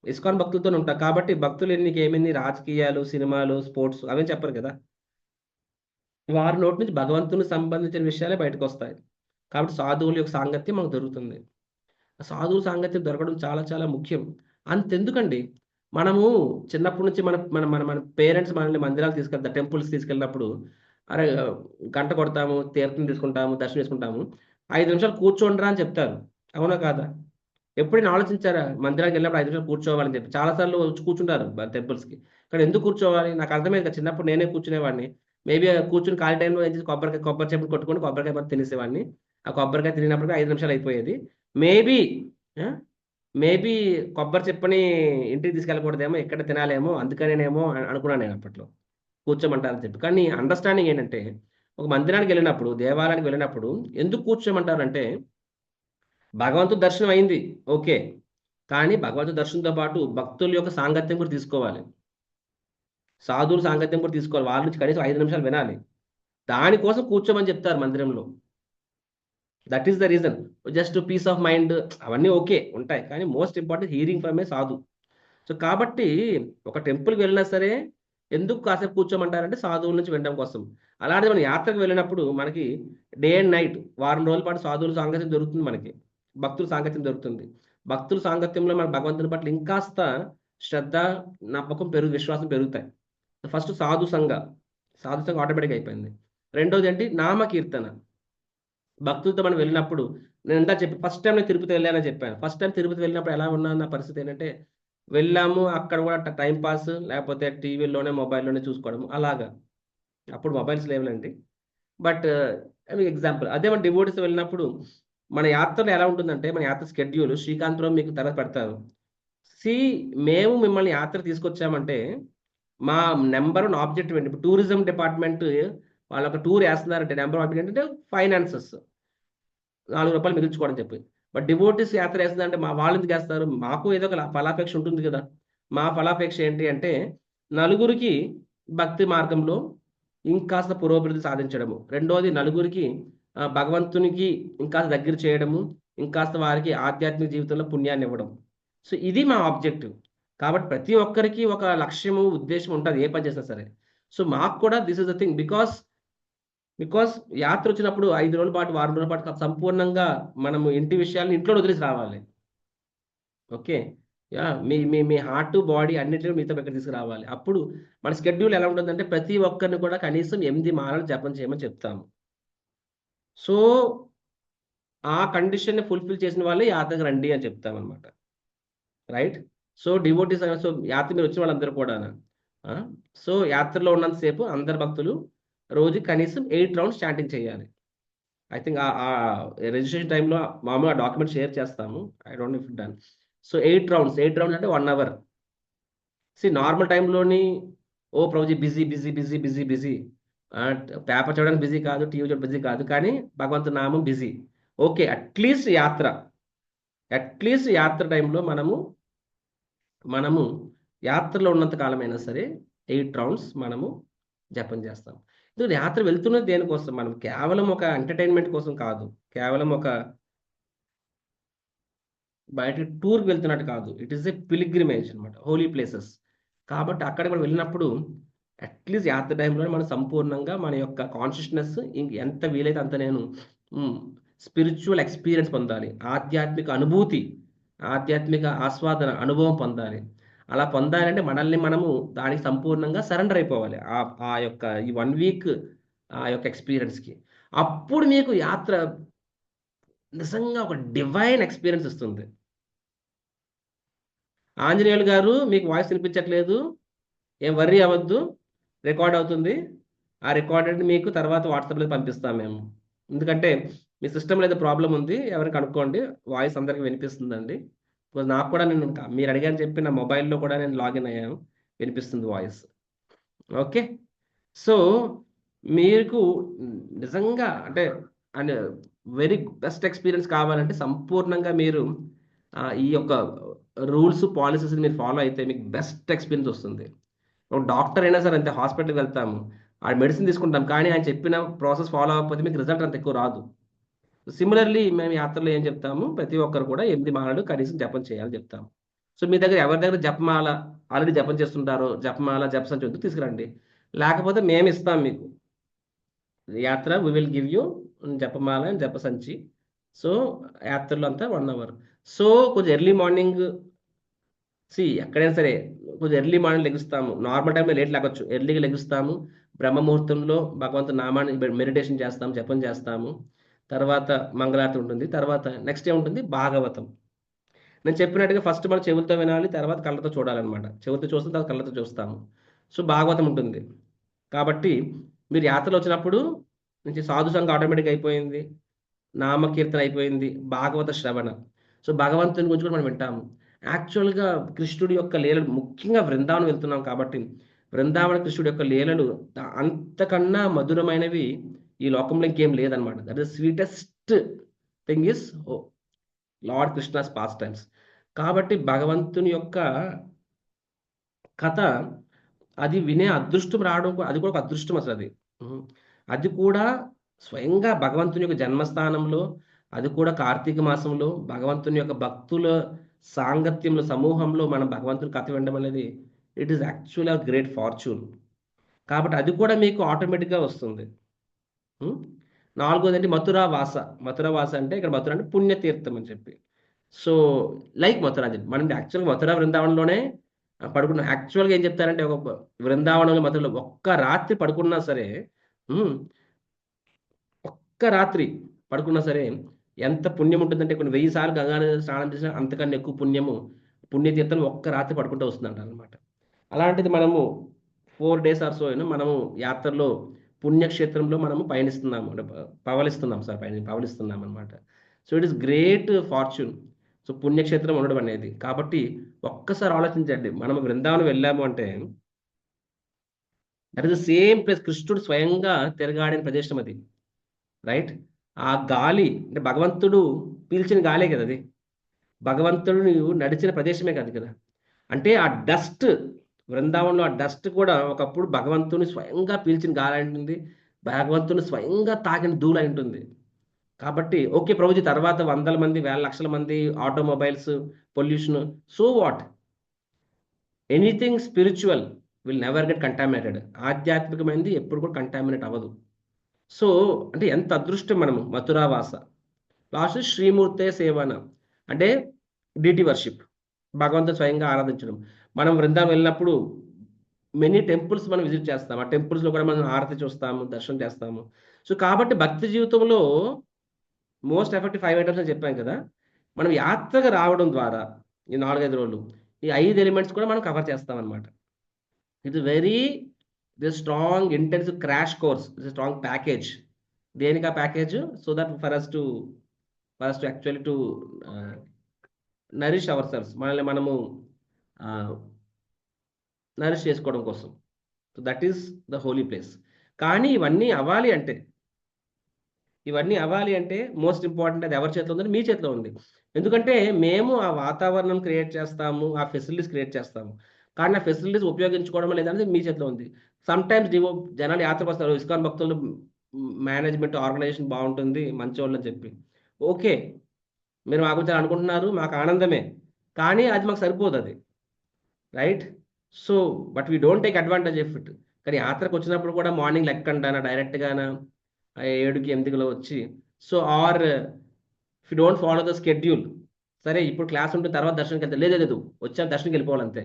ఇస్కాన్ భక్తులతోనే ఉంటావు. కాబట్టి భక్తులు నీకు ఏమైంది, రాజకీయాలు, సినిమాలు, స్పోర్ట్స్ అవేం చెప్పరు కదా. వారి నోటి నుంచి భగవంతునికి సంబంధించిన విషయాలే బయటకు వస్తాయి. కాబట్టి సాధువుల యొక్క సాంగత్యం మనకు దొరుకుతుంది. సాధువుల సాంగత్యం దొరకడం చాలా చాలా ముఖ్యం. అంతెందుకండి, మనము చిన్నప్పటి నుంచి మన మన మన మన పేరెంట్స్ మనల్ని మందిరాలు తీసుకెళ్తారు, టెంపుల్స్ తీసుకెళ్ళినప్పుడు అరే గంట కొడతాము, తీర్థం తీసుకుంటాము, దర్శనం చేసుకుంటాము, 5 నిమిషాలు కూర్చోండిరా అని చెప్తారు, అవునా కాదా? ఎప్పుడైనా ఆలోచించారా మందిరానికి వెళ్ళినప్పుడు 5 నిమిషాలు కూర్చోవాలని చెప్పి? చాలాసార్లు వచ్చి కూర్చుంటారు టెంపుల్స్కి, కానీ ఎందుకు కూర్చోవాలి నాకు అర్థమైంది కదా. చిన్నప్పుడు నేనే కూర్చునేవాడిని, మేబీ కూర్చుని ఖాళీ టైంలో ఏం చేసి కొబ్బరి చెప్పులు కొట్టుకొని కొబ్బరికాయ మరి తినేసేవాడిని. ఆ కొబ్బరికాయ తినేటప్పటికి 5 నిమిషాలు అయిపోయేది. మేబీ కొబ్బరి చెప్పుని ఇంటికి తీసుకెళ్ళకూడదేమో, ఎక్కడ తినాలేమో, అందుకనేనేమో అనుకున్నాను నేను అప్పట్లో, కూర్చోమంటారని చెప్పి. కానీ అండర్స్టాండింగ్ ఏంటంటే, ఒక మందిరానికి వెళ్ళినప్పుడు, దేవాలయానికి వెళ్ళినప్పుడు ఎందుకు కూర్చోమంటారంటే, భగవంతుడు దర్శనం అయింది ఓకే, కానీ భగవంతుడి దర్శనంతో పాటు భక్తుల యొక్క సాంగత్యం కూడా తీసుకోవాలి, సాధువుల సాంగత్యం కూడా తీసుకోవాలి. వాళ్ళ నుంచి కనీసం 5 నిమిషాలు వినాలి. దానికోసం కూర్చోమని చెప్తారు మందిరంలో. That is the reason. Just peace of mind అవన్నీ ఓకే ఉంటాయి, కానీ most important hearing from a sadhu. So కాబట్టి ఒక టెంపుల్కి వెళ్ళినా సరే ఎందుకు కాసేపు కూర్చోమంటారంటే సాధువుల నుంచి వినడం కోసం. అలాంటి మనం యాత్రకు వెళ్ళినప్పుడు మనకి డే అండ్ నైట్ వారం రోజుల పాటు సాధువుల సాంగత్యం దొరుకుతుంది, మనకి భక్తుల సాంగత్యం దొరుకుతుంది. భక్తుల సాంగత్యంలో మన భగవంతుని పట్ల ఇంకాస్త శ్రద్ధ, నమ్మకం విశ్వాసం పెరుగుతాయి. ఫస్ట్ సాధు సంఘ ఆటోమేటిక్ అయిపోయింది. రెండోది ఏంటి, నామకీర్తన. భక్తులతో మనం వెళ్ళినప్పుడు, నేను ఎంత చెప్పి ఫస్ట్ టైం నేను తిరుపతి వెళ్ళానని చెప్పాను. ఫస్ట్ టైం తిరుపతి వెళ్ళినప్పుడు ఎలా ఉన్నా నా పరిస్థితి ఏంటంటే, వెళ్ళాము అక్కడ కూడా టైం పాస్, లేకపోతే టీవీలోనే మొబైల్లోనే చూసుకోవడం అలాగా. అప్పుడు మొబైల్స్ లేవులండి, బట్ ఎగ్జాంపుల్. అదే మన డివోటీస్ వెళ్ళినప్పుడు మన యాత్రలో ఎలా ఉంటుందంటే, మన యాత్ర షెడ్యూల్ శ్రీకాంత్రావు మీకు తర్వాత పెడతారు. మేము మిమ్మల్ని యాత్ర తీసుకొచ్చామంటే మా నెంబర్ 1 ఆబ్జెక్టివ్ ఏంటి, ఇప్పుడు టూరిజం డిపార్ట్మెంట్ వాళ్ళు ఒక టూర్ వేస్తున్నారంటే నెంబర్ 1 ఆబ్జెక్ట్ ఏంటంటే ఫైనాన్సెస్, 4 రూపాయలు మిగిల్చుకోవడం చెప్పి. బట్ డివోటీస్ యాత్ర వేస్తుందంటే మా వాళ్ళు ఎందుకు వేస్తారు, మాకు ఏదో ఒక ఫలాపేక్ష ఉంటుంది కదా, మా ఫలాపేక్ష ఏంటి అంటే నలుగురికి భక్తి మార్గంలో ఇంకాస్త పురోభివృద్ధి సాధించడము. రెండోది నలుగురికి భగవంతునికి ఇంకాస్త దగ్గర చేయడము, ఇంకాస్త వారికి ఆధ్యాత్మిక జీవితంలో పుణ్యాన్ని ఇవ్వడం. సో ఇది మా ఆబ్జెక్టివ్. కాబట్టి ప్రతి ఒక్కరికి ఒక లక్ష్యము, ఉద్దేశం ఉంటుంది ఏ పని చేసినా సరే. సో మాకు కూడా this is the thing. Because యాత్ర వచ్చినప్పుడు 5 రోజుల పాటు, 6 రోజుల పాటు సంపూర్ణంగా మనము ఇంటి విషయాలను ఇంట్లో వదిలేసి రావాలి. ఓకే, యా మీ మీ మీ హార్ట్, బాడీ అన్నింటినీ మీతో ఇక్కడ తీసుకురావాలి. అప్పుడు మన స్కెడ్యూల్ ఎలా ఉంటుందంటే ప్రతి ఒక్కరిని కూడా కనీసం 8 మాలలు జపం చేయమని చెప్తాము. సో ఆ కండిషన్ని ఫుల్ఫిల్ చేసిన వాళ్ళే యాత్రకు రండి అని చెప్తాం అనమాట. రైట్. సో డివోటీస్, సో యాత్ర మీరు వచ్చిన వాళ్ళందరూ కూడా సో యాత్రలో ఉన్నంతసేపు అందరు భక్తులు రోజు కనీసం 8 రౌండ్స్ చాంటింగ్ చేయాలి. ఐ థింక్ ఆ రిజిస్ట్రేషన్ టైంలో మామూలుగా డాక్యుమెంట్ షేర్ చేస్తాము. I don't know if done. So 8 rounds అంటే 1 అవర్. నార్మల్ టైంలోని ఓ Prabhuji busy busy busy busy busy, paper చూడడానికి బిజీ కాదు, టీవీ చూడడానికి బిజీ కాదు, కానీ భగవంతుని నామం బిజీ. ఓకే, అట్లీస్ట్ యాత్ర టైంలో మనము యాత్రలో ఉన్నంత కాలమైనా సరే 8 రౌండ్స్ మనము జపం చేస్తాం. ఎందుకంటే యాత్ర వెళ్తున్నది దేనికోసం? మనం కేవలం ఒక ఎంటర్టైన్మెంట్ కోసం కాదు, కేవలం ఒక బయట టూర్కి వెళ్తున్నట్టు కాదు. ఇట్ ఈస్ ఏ పిలిగ్రిమేజ్ అనమాట, హోలీ ప్లేసెస్. కాబట్టి అక్కడ మనం వెళ్ళినప్పుడు అట్లీస్ట్ యాత్ర టైంలో మనం సంపూర్ణంగా మన యొక్క కాన్షియస్నెస్ ఎంత వీలైతే అంత నేను స్పిరిచువల్ ఎక్స్పీరియన్స్ పొందాలి, ఆధ్యాత్మిక అనుభూతి, ఆధ్యాత్మిక ఆస్వాదన అనుభవం పొందాలి. అలా పొందాలంటే మనల్ని మనము దానికి సంపూర్ణంగా సరెండర్ అయిపోవాలి ఆ యొక్క ఈ 1 వీక్ ఆ యొక్క ఎక్స్పీరియన్స్కి. అప్పుడు మీకు యాత్ర నిజంగా ఒక డివైన్ ఎక్స్పీరియన్స్ ఇస్తుంది. ఆంజనేయులు గారు మీకు వాయిస్ వినిపించట్లేదు, ఏం వర్రీ అవ్వద్దు, రికార్డ్ అవుతుంది. ఆ రికార్డెడ్ మీకు తర్వాత వాట్సాప్లో పంపిస్తాం మేము. ఎందుకంటే మీ సిస్టంలో ఏదో ప్రాబ్లం ఉంది, ఎవరికి కనుక్కోండి, వాయిస్ అందరికీ వినిపిస్తుందండి. నాకు కూడా నేను మీరు అడిగారని చెప్పి నా మొబైల్లో కూడా నేను లాగిన్ అయ్యాను, వినిపిస్తుంది వాయిస్. ఓకే, సో మీకు నిజంగా అంటే వెరీ బెస్ట్ ఎక్స్పీరియన్స్ కావాలంటే సంపూర్ణంగా మీరు ఈ యొక్క రూల్స్, పాలసీస్ మీరు ఫాలో అయితే మీకు బెస్ట్ ఎక్స్పీరియన్స్ వస్తుంది. ఒక డాక్టర్ అయినా సరే అంతే, హాస్పిటల్కి వెళ్తాము, ఆ మెడిసిన్ తీసుకుంటాం, కానీ ఆయన చెప్పిన ప్రాసెస్ ఫాలో అవ్వకపోతే మీకు రిజల్ట్ అంత ఎక్కువ రాదు. సిమిలర్లీ మేము యాత్రలో ఏం చెప్తాము, ప్రతి ఒక్కరు కూడా 8 మాలలు కనీసం జపం చేయాలని చెప్తాము. సో మీ దగ్గర ఎవరి దగ్గర జపమాల ఆల్రెడీ జపం చేస్తుంటారో జపమాల జపసంచి వద్దు తీసుకురండి, లేకపోతే మేము ఇస్తాం మీకు యాత్ర. వి విల్ గివ్ యూ జపమాల అండ్ జపసంచి. సో యాత్రలో అంతా 1 అవర్. సో కొంచెం ఎర్లీ మార్నింగ్ ఎక్కడైనా సరే కొంచెం ఎర్లీ మార్నింగ్ లెగుస్తాము. నార్మల్ టైంలో లేట్ లెగొచ్చు, ఎర్లీగా లెగుస్తాము. బ్రహ్మ ముహూర్తంలో భగవంతుని నామాన్ని మెడిటేషన్ చేస్తాము, జపం చేస్తాము. తర్వాత మంగళారతి ఉంటుంది. తర్వాత నెక్స్ట్ ఏముంటుంది? భాగవతం. నేను చెప్పినట్టుగా ఫస్ట్ మనం చెవులతో వినాలి, తర్వాత కళ్ళతో చూడాలన్నమాట. చెవులతో చూస్తాం, తర్వాత కళ్ళతో చూస్తాము. సో భాగవతం ఉంటుంది. కాబట్టి మీరు యాత్రలో వచ్చినప్పుడు నుంచి సాధు సంఘం ఆటోమేటిక్ అయిపోయింది, నామకీర్తన అయిపోయింది, భాగవత శ్రవణ. సో భగవంతుని గురించి కూడా మనం వింటాము. యాక్చువల్గా కృష్ణుడి యొక్క లీలలు, ముఖ్యంగా బృందావనం వెళ్తున్నాం కాబట్టి బృందావన కృష్ణుడి యొక్క లీలలు అంతకన్నా మధురమైనవి ఈ లోకంలో ఇంకేం లేదనమాట. That is sweetest thing is lord Krishna's past times. కాబట్టి భగవంతుని యొక్క కథ అది వినే అదృష్టం రావడం, అది కూడా ఒక అదృష్టం అసలు. అది కూడా స్వయంగా భగవంతుని యొక్క జన్మస్థానంలో, అది కూడా కార్తీక మాసంలో భగవంతుని యొక్క భక్తుల సాంగత్యంలో, సమూహంలో మనం భగవంతుని కథ వినడం అనేది it is actual a great fortune. కాబట్టి అది కూడా మీకు ఆటోమేటిక్గా వస్తుంది. 4వది మథురా వాస అంటే ఇక్కడ మథుర అంటే పుణ్యతీర్థం అని చెప్పి. సో లైక్ మథురా మనం యాక్చువల్గా మథురా బృందావనంలోనే పడుకున్నాం. యాక్చువల్గా ఏం చెప్తారంటే ఒక బృందావనంలో మథురలో ఒక్క రాత్రి పడుకున్నా సరే, ఒక్క రాత్రి పడుకున్నా సరే ఎంత పుణ్యం ఉంటుందంటే కొన్ని 1000 సార్లు గంగా స్నానం చేసినా అంతకన్నా ఎక్కువ పుణ్యతీర్థం ఒక్క రాత్రి పడుకుంటూ వస్తుందంట అనమాట. అలాంటిది మనము 4 days ఆర్ సో మనము యాత్రలో పుణ్యక్షేత్రంలో మనము పవలిస్తున్నాం అనమాట. So it is great fortune. So పుణ్యక్షేత్రం ఉండడం అనేది. కాబట్టి ఒక్కసారి ఆలోచించండి, మనం బృందావనం వెళ్ళాము అంటే that is the same place, కృష్ణుడు స్వయంగా తిరగాడిన ప్రదేశం అది. రైట్. ఆ గాలి అంటే భగవంతుడు పీల్చిన గాలే కదా అది, భగవంతుడు నడిచిన ప్రదేశమే కాదు కదా. అంటే ఆ డస్ట్, బృందావనంలో ఆ డస్ట్ కూడా ఒకప్పుడు భగవంతుని స్వయంగా పీల్చిన గాలి అయి ఉంటుంది, భగవంతుని స్వయంగా తాకిన ధూళి అయి ఉంటుంది. కాబట్టి ఓకే ప్రభుజీ, తర్వాత వందల మంది, వేల లక్షల మంది, automobiles, pollution, so what, anything spiritual will never get contaminated. ఆధ్యాత్మికమైనది ఎప్పుడు కూడా కంటామినేట్ అవ్వదు. సో అంటే ఎంత అదృష్టం మనము, మథురావాస. లాస్ట్ శ్రీమూర్తే సేవన అంటే డిటి వర్షిప్, భగవంతుడు స్వయంగా ఆరాధించడం. మనం బృందావనం వెళ్ళినప్పుడు మెనీ టెంపుల్స్ మనం విజిట్ చేస్తాం, ఆ టెంపుల్స్లో కూడా మనం ఆరతి చూస్తాము, దర్శనం చేస్తాము. సో కాబట్టి భక్తి జీవితంలో మోస్ట్ ఎఫెక్టివ్ 5 ఐటమ్స్ అని చెప్పాం కదా, మనం యాత్రగా రావడం ద్వారా ఈ 4-5 రోజులు ఈ 5 ఎలిమెంట్స్ కూడా మనం కవర్ చేస్తాం అనమాట. It is very strong intensive crash course, it's strong package. దేనికి ఆ package? So that for us to actually to nourish our cells, మనల్ని మనము నరిష్ చేసుకోవడం కోసం. So that is the holy place. కానీ ఇవన్నీ అవ్వాలి అంటే మోస్ట్ ఇంపార్టెంట్ అది ఎవరి చేతిలో ఉందని, మీ చేతిలో ఉంది. ఎందుకంటే మేము ఆ వాతావరణం క్రియేట్ చేస్తాము, ఆ ఫెసిలిటీస్ క్రియేట్ చేస్తాము, కానీ ఆ ఫెసిలిటీస్ ఉపయోగించుకోవడం లేదనేది మీ చేతిలో ఉంది. సమ్ టైమ్స్ జనాలు యాత్రకు వస్తారు, ఇస్కాన్ భక్తులు మేనేజ్మెంట్ ఆర్గనైజేషన్ బాగుంటుంది, మంచోళ్ళు అని చెప్పి. ఓకే, మీరు మా గురించి అనుకుంటున్నారు, మాకు ఆనందమే, కానీ అది మాకు సరిపోదు, అది right. So but we don't take advantage of it. కానీ యాత్రకు వచ్చినప్పుడు కూడా మార్నింగ్ లెక్కండానా డైరెక్ట్గానా 7-8 వచ్చి, so or if you don't follow the schedule, సరే ఇప్పుడు క్లాస్ ఉంటే తర్వాత దర్శనంకి వెళ్తే, లేదు వచ్చాక దర్శనంకి వెళ్ళిపోవాలంతే.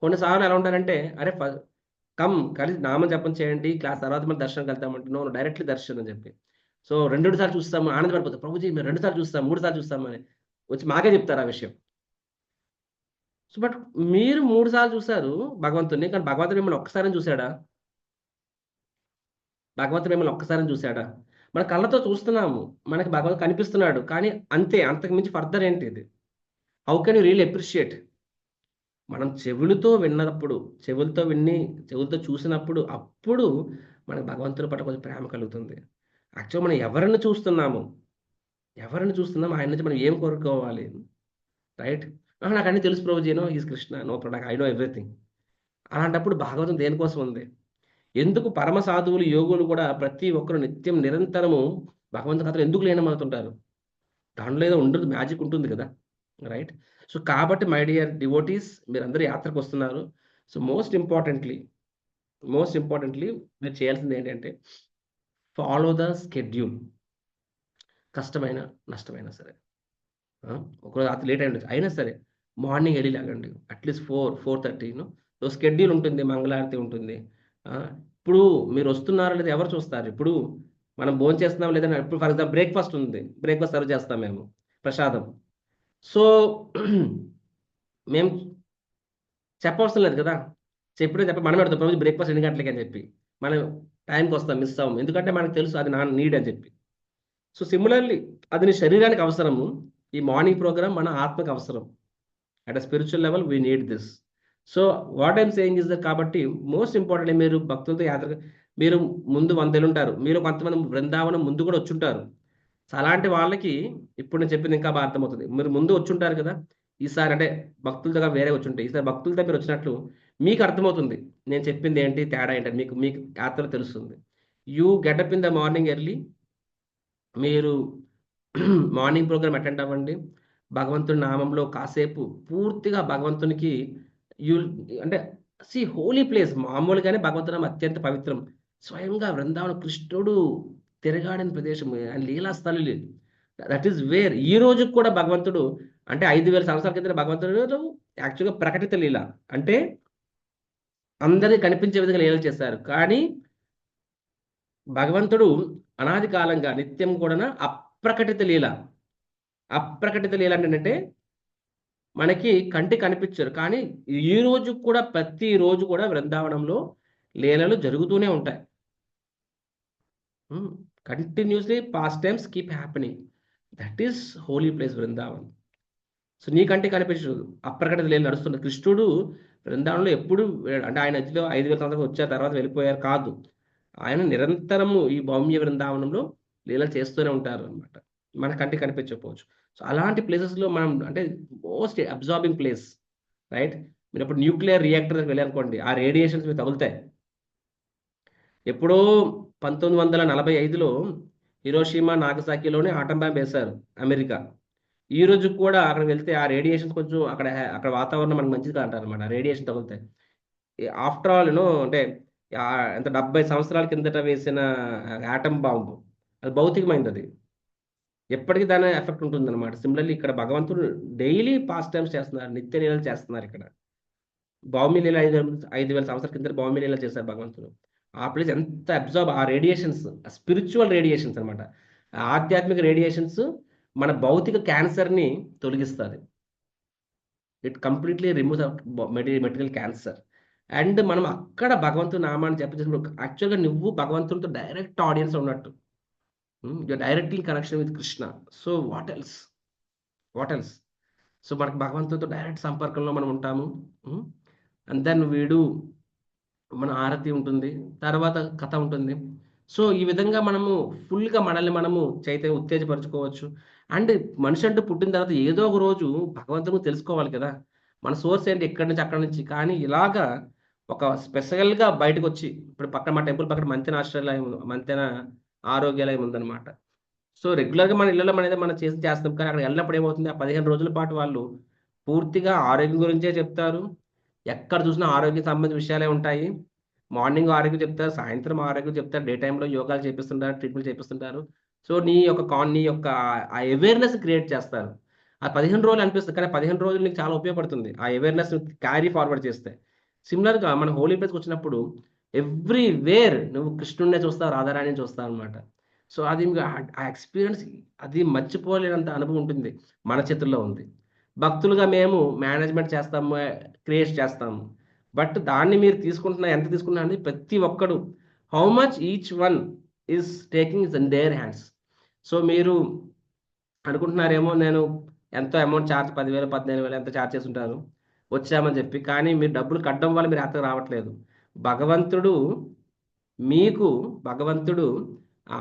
కొన్నిసార్లు ఎలా ఉంటారంటే, అరే కలిసి నామం జపం చేయండి, క్లాస్ తర్వాత మనం దర్శనంకి వెళ్తామంటే, నో డైరెక్ట్లీ దర్శనం అని చెప్పి. సో 2 సార్లు చూస్తాము, ఆనందపడిపోతాం, ప్రభుజీ మేము 2 సార్లు చూస్తాం, 3 సార్లు చూస్తాము అని వచ్చి మాకే చెప్తారు ఆ విషయం. సో బట్ మీరు 3 సార్లు చూసారు భగవంతుని, కానీ భగవంతుడు మిమ్మల్ని ఒక్కసారి చూశాడా? మన కళ్ళతో చూస్తున్నాము, మనకి భగవంతుడు కనిపిస్తున్నాడు, కానీ అంతే, అంతకు మించి ఫర్దర్ ఏంటి ఇది? How can you really appreciate? మనం చెవులతో విన్నప్పుడు, చెవులతో చూసినప్పుడు, అప్పుడు మనకు భగవంతుడి పట్ల కొంచెం ప్రేమ కలుగుతుంది. యాక్చువల్గా మనం ఎవరిని చూస్తున్నాము ఆయన నుంచి మనం ఏం కోరుకోవాలి, రైట్? నాకు అన్నీ తెలుసు ప్రభుజీనో, ఈజ్ కృష్ణ, నో నాకు ఐ నో ఎవ్రీథింగ్. అలాంటప్పుడు భాగవతం దేనికోసం ఉంది? ఎందుకు పరమ సాధువులు, యోగులు కూడా ప్రతి ఒక్కరు నిత్యం నిరంతరము భగవంతుని కథలు ఎందుకు లీనమవుతుంటారు? దాంట్లో ఏదో ఉండదు, మ్యాజిక్ ఉంటుంది కదా, రైట్? సో కాబట్టి మై డియర్ డివోటీస్, మీరందరూ యాత్రకు వస్తున్నారు. సో మోస్ట్ ఇంపార్టెంట్లీ మీరు చేయాల్సింది ఏంటంటే, ఫాలో ద స్కెడ్యూల్. కష్టమైన నష్టమైనా సరే, ఒకరోజు రాత్రి లేట్ అయ్యి అయినా సరే మార్నింగ్ వెళ్ళి లాగండి, అట్లీస్ట్ 4-4:30. స్కెడ్యూల్ ఉంటుంది, మంగళారతి ఉంటుంది. ఇప్పుడు మీరు వస్తున్నారో లేదా ఎవరు చూస్తారు? ఇప్పుడు మనం భోజనం చేస్తున్నాం లేదని, ఇప్పుడు ఫర్ ఎగ్జాంపుల్ బ్రేక్ఫాస్ట్ ఉంది, బ్రేక్ఫాస్ట్ సర్వ్ చేస్తాం మేము, ప్రసాదం. సో మేము చెప్పవలసిన లేదు కదా, మనం పెడతాం ప్రభుత్వం బ్రేక్ఫాస్ట్ 2 గంటలకి అని చెప్పి, మనం టైంకి వస్తాం, మిస్ అవ్వం, ఎందుకంటే మనకు తెలుసు అది నా నీడ్ అని చెప్పి. సో సిమిలర్లీ అది నీ శరీరానికి అవసరము, ఈ మార్నింగ్ ప్రోగ్రామ్ మన ఆత్మకి అవసరం. At a spiritual level we need this. So what I'm saying is that, కాబట్టి మోస్ట్ ఇంపార్టెంట్, మీరు భక్తులతో యాత్ర, మీరు ముందు 100 ఏళ్ళు ఉంటారు, మీరు కొంతమంది బృందావనం ముందు కూడా వచ్చుంటారు. సో అలాంటి వాళ్ళకి ఇప్పుడు నేను చెప్పింది ఇంకా బాగా అర్థమవుతుంది. మీరు ముందు వచ్చుంటారు కదా, ఈసారి అంటే భక్తులతో వేరే వచ్చుంటాయి, ఈసారి భక్తులతో మీరు వచ్చినట్లు మీకు అర్థమవుతుంది నేను చెప్పింది ఏంటి, తేడా ఏంటి, మీకు యాత్ర తెలుస్తుంది. You get up in the morning early, మీరు మార్నింగ్ ప్రోగ్రామ్ అటెండ్ అవ్వండి, భగవంతుని నామంలో కాసేపు పూర్తిగా భగవంతునికి అంటే హోలీ ప్లేస్. మామూలుగానే భగవంతుని నామం అత్యంత పవిత్రం. స్వయంగా వృందావన కృష్ణుడు తిరగాడిన ప్రదేశం, ఆయన లీలాస్థలి, దట్ ఈస్ వేర్ ఈ రోజు కూడా భగవంతుడు, అంటే 5,000 సంవత్సరాల కింద భగవంతుడు యాక్చువల్గా ప్రకటిత లీల, అంటే అందరికీ కనిపించే విధంగా లీలలు చేశారు. కానీ భగవంతుడు అనాది కాలంగా నిత్యం కూడా అప్రకటిత లీల అంటే మనకి కంటి కనిపించరు, కానీ ఈ రోజు కూడా ప్రతిరోజు కూడా బృందావనంలో లీలలు జరుగుతూనే ఉంటాయి. Continuously past times keep happening. That is holy place Brindavan. So నీ కంటి కనిపించదు, అప్రకటిత లీలలు నడుస్తుంది. కృష్ణుడు బృందావనంలో ఎప్పుడు, అంటే ఆయన 5,000 సంవత్సరాలు వచ్చారు, తర్వాత వెళ్ళిపోయారు కాదు, ఆయన నిరంతరము ఈ భౌమ్య బృందావనంలో లీలలు చేస్తూనే ఉంటారు అనమాట. మన కంటి కనిపించకపోవచ్చు. సో అలాంటి ప్లేసెస్లో మనం, అంటే మోస్ట్ అబ్జార్బింగ్ ప్లేస్, రైట్? మీరు ఇప్పుడు న్యూక్లియర్ రియాక్టర్కి వెళ్ళారనుకోండి, ఆ రేడియేషన్స్ మీకు తగులుతాయి. ఎప్పుడో 1945లో హిరోషిమా నాగసాకిలోనే ఆటం బాంబ్ వేశారు అమెరికా. ఈ రోజు కూడా అక్కడికి వెళ్తే ఆ రేడియేషన్స్ కొంచెం అక్కడ వాతావరణం మనకు మంచిది అంటారు అనమాట. రేడియేషన్ తగులుతాయి. ఆఫ్టర్ ఆల్ అంటే ఎంత 70 సంవత్సరాల కిందట వేసిన ఆటం బాంబు అది భౌతికమైనది. అది ఎప్పటికీ దాని ఎఫెక్ట్ ఉంటుంది అనమాట. సిమిలర్లీ ఇక్కడ భగవంతుడు డైలీ పాస్ట్ టైమ్స్ చేస్తున్నారు, నిత్య లీలలు చేస్తున్నారు. ఇక్కడ భౌమి లీల 5,000 సంవత్సరాల కింద భౌమి లీల చేశారు భగవంతుడు. ఆ ప్లేస్ ఎంత అబ్జార్బ్, ఆ రేడియేషన్స్ స్పిరిచువల్ రేడియేషన్స్ అనమాట. ఆధ్యాత్మిక రేడియేషన్స్ మన భౌతిక క్యాన్సర్ని తొలగిస్తుంది. It completely removes material cancer. And మనం అక్కడ భగవంతుడు నామాన్ని చెప్పేసినప్పుడు యాక్చువల్గా నువ్వు భగవంతుడితో డైరెక్ట్ ఆడియన్స్ ఉన్నట్టు. You're directly connection with Krishna. So what else. So మనకు భగవంతుడితో డైరెక్ట్ సంపర్కంలో మనం ఉంటాము. అండ్ దెన్ మన ఆరతి ఉంటుంది, తర్వాత కథ ఉంటుంది. సో ఈ విధంగా మనము ఫుల్గా మనల్ని మనము ఉత్తేజపరచుకోవచ్చు. అండ్ మనిషి అంటూ పుట్టిన తర్వాత ఏదో ఒక రోజు భగవంతుడు తెలుసుకోవాలి కదా, మన సోర్స్ ఏంటి, ఎక్కడి నుంచి అక్కడి నుంచి. కానీ ఇలాగా ఒక స్పెషల్గా బయటకు వచ్చి, ఇప్పుడు పక్కన మా టెంపుల్ పక్కన మంతెన ఆరోగ్యాలయం ఉందన్నమాట. సో రెగ్యులర్గా మన ఇళ్ళలో మనం చేస్తాం. కానీ అక్కడ వెళ్ళినప్పుడు ఏమవుతుంది, ఆ 15 రోజుల పాటు వాళ్ళు పూర్తిగా ఆరోగ్యం గురించే చెప్తారు. ఎక్కడ చూసినా ఆరోగ్యం సంబంధించిన విషయాలే ఉంటాయి. మార్నింగ్ ఆరోగ్యం చెప్తారు, సాయంత్రం ఆరోగ్యం చెప్తారు, డే టైంలో యోగాలు చేపిస్తుంటారు, ట్రీట్మెంట్ చేపిస్తుంటారు. సో నీ యొక్క ఆ అవేర్నెస్ క్రియేట్ చేస్తారు. ఆ 15 రోజులు అనిపిస్తుంది, కానీ 15 రోజులు నీకు చాలా ఉపయోగపడుతుంది ఆ అవేర్నెస్ క్యారీ ఫార్వర్డ్ చేస్తే. సిమిలర్గా మన హోలీ ప్లేస్కి వచ్చినప్పుడు ఎవ్రీవేర్ నువ్వు కృష్ణుడినే చూస్తావు, రాధారాణిని చూస్తావు అనమాట. సో అది ఆ ఎక్స్పీరియన్స్ అది మర్చిపోలేనంత అనుభవం ఉంటుంది, మన చేతుల్లో ఉంది. భక్తులుగా మేము మేనేజ్మెంట్ చేస్తాము, క్రియేట్ చేస్తాము. బట్ దాన్ని మీరు ఎంత తీసుకున్నా అని ప్రతి ఒక్కడు how much each one is taking is in their hands. So మీరు అనుకుంటున్నారేమో నేను ఎంతో అమౌంట్ ఛార్జ్ 10,000 15,000 ఎంత ఛార్జ్ చేస్తుంటారు వచ్చామని చెప్పి. కానీ మీరు డబ్బులు కట్టడం వల్ల మీరు యాత్రకు రావట్లేదు. భగవంతుడు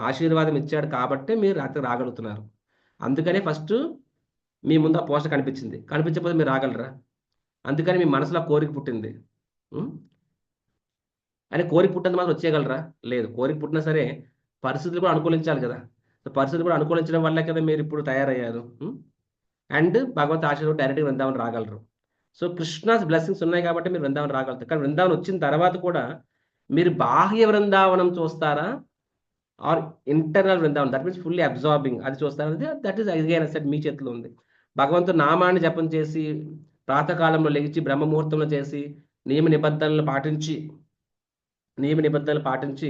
ఆశీర్వాదం ఇచ్చాడు కాబట్టి మీరు యాత్రకు రాగలుగుతున్నారు. అందుకనే ఫస్ట్ మీ ముందు ఆ పోస్టర్ కనిపించకపోతే మీరు రాగలరా? అందుకని మీ మనసులో కోరిక పుట్టింది. అని కోరిక పుట్టినంత మాత్రం వచ్చేయగలరా? లేదు. కోరిక పుట్టినా సరే పరిస్థితులు కూడా అనుకూలించాలి కదా. సో పరిస్థితులు కూడా అనుకూలించడం వల్లే కదా మీరు ఇప్పుడు తయారయ్యారు. అండ్ భగవంతు ఆశీర్వాదం డైరెక్ట్గా వృందావనం రాగలరు. సో కృష్ణాస్ బ్లెస్సింగ్స్ ఉన్నాయి కాబట్టి మీరు వృందావనం రాగలుగుతారు. కానీ వృందావనం వచ్చిన తర్వాత కూడా మీరు బాహ్య వృందావనం చూస్తారా or internal Vrindavanam, that means fully absorbing, అది చూస్తారనేది దట్ ఈస్ అగైన్ సెట్ మీ చేతిలో ఉంది. భగవంతుడు నామాన్ని జపం చేసి ప్రాతకాలంలో లెగిచి బ్రహ్మముహూర్తంలో చేసి నియమ నిబంధనలు పాటించి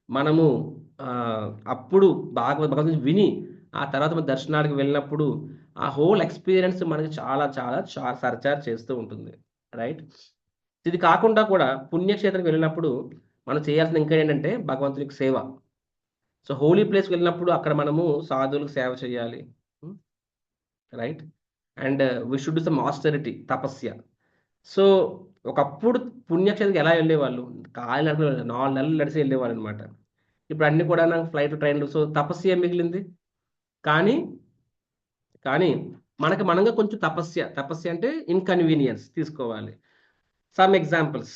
మనము అప్పుడు భగవంతుని విని ఆ తర్వాత మన దర్శనానికి వెళ్ళినప్పుడు ఆ హోల్ ఎక్స్పీరియన్స్ మనకి చాలా చాలా సర్చార్జ్ చేస్తూ ఉంటుంది, రైట్? ఇది కాకుండా కూడా పుణ్యక్షేత్రానికి వెళ్ళినప్పుడు మనం చేయాల్సిన ఇంకా ఏంటంటే భగవంతునికి సేవ. సో హోలీ ప్లేస్కి వెళ్ళినప్పుడు అక్కడ మనము సాధువులకు సేవ చేయాలి, right? And we should do some austerity, తపస్య. సో ఒకప్పుడు పుణ్యక్షేత్రానికి ఎలా వెళ్ళేవాళ్ళు, కాలి 4 నెలలు నడిచి వెళ్ళేవాళ్ళు అనమాట. ఇప్పుడు అన్ని కూడా నాకు ఫ్లైట్ ట్రైన్లు. సో తపస్సు ఏం మిగిలింది? కానీ మనంగా కొంచెం తపస్య అంటే ఇన్కన్వీనియన్స్ తీసుకోవాలి. సమ్ ఎగ్జాంపుల్స్,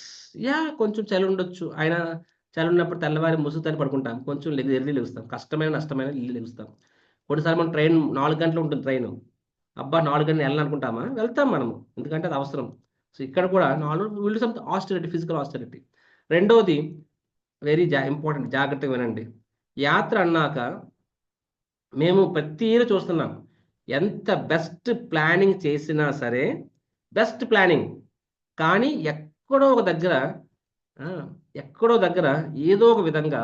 కొంచెం చలి ఉండొచ్చు, అయినా చలి ఉన్నప్పుడు తెల్లవారి ముసుగుతని పడుకుంటాం, కొంచెం ఎర్లీ లెగుస్తాం, నష్టమైన లెగుస్తాం. కొన్నిసార్లు మనం ట్రైన్ 4 గంటలు ఉంటుంది ట్రైన్, 4 గంటలు వెళ్ళాలనుకుంటామా, వెళ్తాం మనము, ఎందుకంటే అది అవసరం. సో ఇక్కడ కూడా will some austerity, physical austerity. రెండోది వెరీ ఇంపార్టెంట్, జాగ్రత్తగా వినండి. యాత్ర అన్నాక మేము ప్రతి ఇయర్ చూస్తున్నాం, ఎంత బెస్ట్ ప్లానింగ్ చేసినా సరే, బెస్ట్ ప్లానింగ్ కానీ ఎక్కడో దగ్గర ఏదో ఒక విధంగా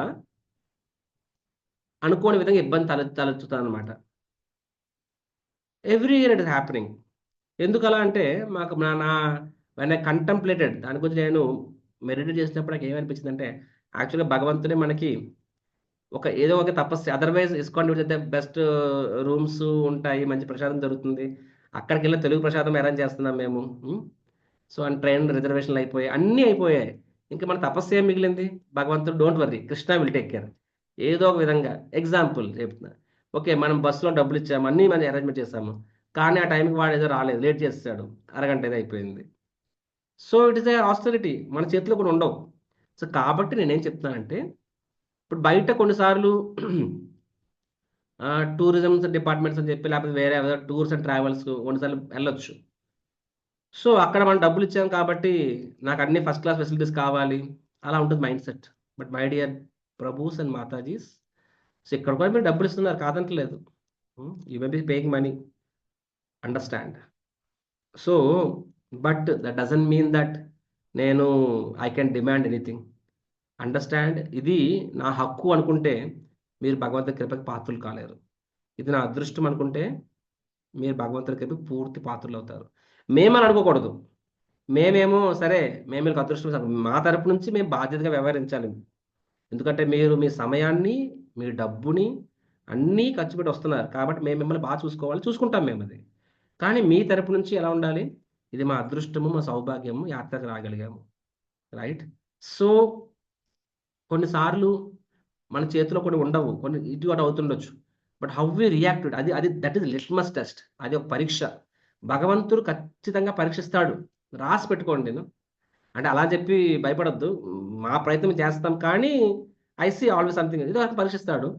అనుకోని విధంగా ఇబ్బంది తలెత్తుతుంది అనమాట. Every year it is happening. ఎందుకు అలా అంటే మాకు వెన్ ఐ కంటంప్లేటెడ్ దాని గురించి నేను మెడిటేట్ చేసినప్పుడు నాకు ఏమనిపించింది అంటే, యాక్చువల్గా భగవంతుడే మనకి ఏదో ఒక తపస్సు. అదర్వైజ్ ఇస్కాన్ అయితే బెస్ట్ రూమ్స్ ఉంటాయి, మంచి ప్రసాదం దొరుకుతుంది, అక్కడికి వెళ్ళి తెలుగు ప్రసాదం అరేంజ్ చేస్తున్నాం మేము. సో అండ్ ట్రైన్ రిజర్వేషన్లు అయిపోయాయి, అన్నీ అయిపోయాయి. ఇంకా మన తపస్సు ఏం మిగిలింది? భగవంతుడు don't worry, Krishna will take care. ఏదో ఒక విధంగా ఎగ్జాంపుల్ చెప్తున్నా, ఓకే మనం బస్సులో డబ్బులు ఇచ్చాము, అన్నీ మనం అరేంజ్మెంట్ చేసాము, కానీ ఆ టైంకి వాడు ఏదో రాలేదు, లేట్ చేస్తాడు, అరగంట ఏదో అయిపోయింది. So it is a austerity, మన చేతిలో కూడా ఉండవు. సో కాబట్టి నేనేం చెప్తున్నానంటే, ఇప్పుడు బయట కొన్నిసార్లు టూరిజం డిపార్ట్మెంట్స్ అని చెప్పి లేకపోతే వేరే టూర్స్ అండ్ ట్రావెల్స్ కొన్నిసార్లు వెళ్ళొచ్చు. సో అక్కడ మనం డబ్బులు ఇచ్చాం కాబట్టి నాకు అన్ని ఫస్ట్ క్లాస్ ఫెసిలిటీస్ కావాలి, అలా ఉంటుంది mind set. But my dear ప్రభుస్ అండ్ మాతాజీస్, సో ఇక్కడ కూడా మీరు డబ్బులు ఇస్తున్నారు, కాదంటలేదు. You may be paying money, understand. So but that doesn't mean that నేను I can demand anything. Understand, ఇది నా హక్కు అనుకుంటే మీరు భగవంతుడి కృపకి పాత్రలు కాలేరు. ఇది నా అదృష్టం అనుకుంటే మీరు భగవంతుడి కృపకి పూర్తి పాత్రలు అవుతారు. మేమని అనుకోకూడదు, మేమేమో సరే మేము మీకు అదృష్టం, మా తరపు నుంచి మేము బాధ్యతగా వ్యవహరించాలి. ఎందుకంటే మీరు మీ సమయాన్ని, మీ డబ్బుని అన్నీ ఖర్చు పెట్టి వస్తున్నారు కాబట్టి మేము మిమ్మల్ని బాగా చూసుకోవాలి, చూసుకుంటాం మేము అది. కానీ మీ తరపు నుంచి ఎలా ఉండాలి, ఇది మా అదృష్టము, మా సౌభాగ్యము, యాత్రకు రాగలిగాము, రైట్? సో కొన్నిసార్లు మన చేతిలో కొన్ని ఉండవు, కొన్ని ఇటు అటు అవుతుండొచ్చు. బట్ హౌ వి రియాక్టెడ్, అది అది దట్ ఈస్ లిట్మస్ టెస్ట్. అది ఒక పరీక్ష. భగవంతుడు ఖచ్చితంగా పరీక్షిస్తాడు, రాసి పెట్టుకోండి. నేను అంటే అలా చెప్పి భయపడొద్దు, మా ప్రయత్నం చేస్తాం, కానీ ఐ సీ ఆల్వేస్ సంథింగ్, ఇది వరకు పరీక్షిస్తాడు.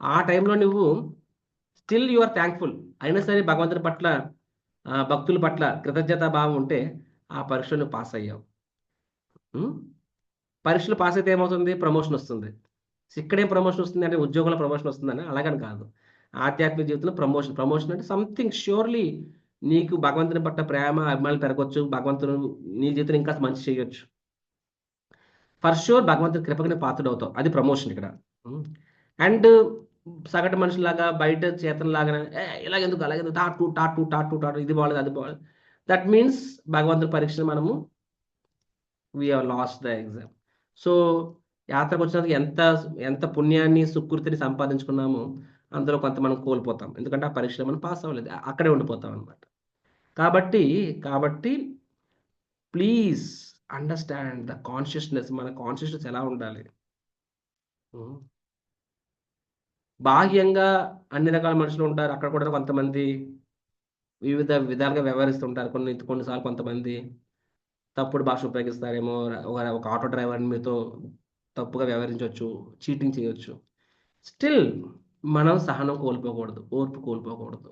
ఆ టైంలో నువ్వు స్టిల్ యు ఆర్ థ్యాంక్ఫుల్ అయినా సరే భగవంతుడి పట్ల, భక్తుల పట్ల కృతజ్ఞతా భావం ఉంటే ఆ పరీక్షలో నువ్వు పాస్ అయ్యావు. పరీక్షలు పాస్ అయితే ఏమవుతుంది, ప్రమోషన్ వస్తుంది. ఇక్కడేం ప్రమోషన్ వస్తుంది అంటే ఉద్యోగంలో ప్రమోషన్ వస్తుందని అలాగని కాదు. ఆధ్యాత్మిక జీవితంలో ప్రమోషన్ అంటే సంథింగ్ ష్యూర్లీ నీకు భగవంతుని పట్ల ప్రేమ అభిమానులు పెరగవచ్చు, భగవంతుడు నీ జీవితం ఇంకా మంచి చేయొచ్చు. ఫర్ షూర్ భగవంతుని కృపకి పాత్రుడు అవుతావు, అది ప్రమోషన్ ఇక్కడ. అండ్ సగటు మనుషులాగా బయట చేతనలాగా ఇలాగెందుకు అలాగెందుకు టాటు ఇది బాగలేదు అది బాగలేదు, దట్ మీన్స్ భగవంతుని పరీక్షను మనము we have lost the exam. So యాత్రకు వచ్చినందుకు ఎంత పుణ్యాన్ని సుకృతిని సంపాదించుకున్నామో అందులో కొంత మనం కోల్పోతాం, ఎందుకంటే ఆ పరీక్షలో మనం పాస్ అవ్వలేదు, అక్కడే ఉండిపోతాం అనమాట. కాబట్టి ప్లీజ్ అండర్స్టాండ్ ద కాన్షియస్నెస్. మన కాన్షియస్నెస్ ఎలా ఉండాలి. బాహ్యంగా అన్ని రకాల మనుషులు ఉంటారు, అక్కడ కూడా కొంతమంది వివిధ విధాలుగా వ్యవహరిస్తుంటారు. కొన్నిసార్లు కొంతమంది తప్పుడు భాష ఉపయోగిస్తారేమో, ఒక ఆటో డ్రైవర్ని మీతో తప్పుగా వ్యవహరించవచ్చు, చీటింగ్ చేయొచ్చు. స్టిల్ మనం సహనం కోల్పోకూడదు, ఓర్పు కోల్పోకూడదు.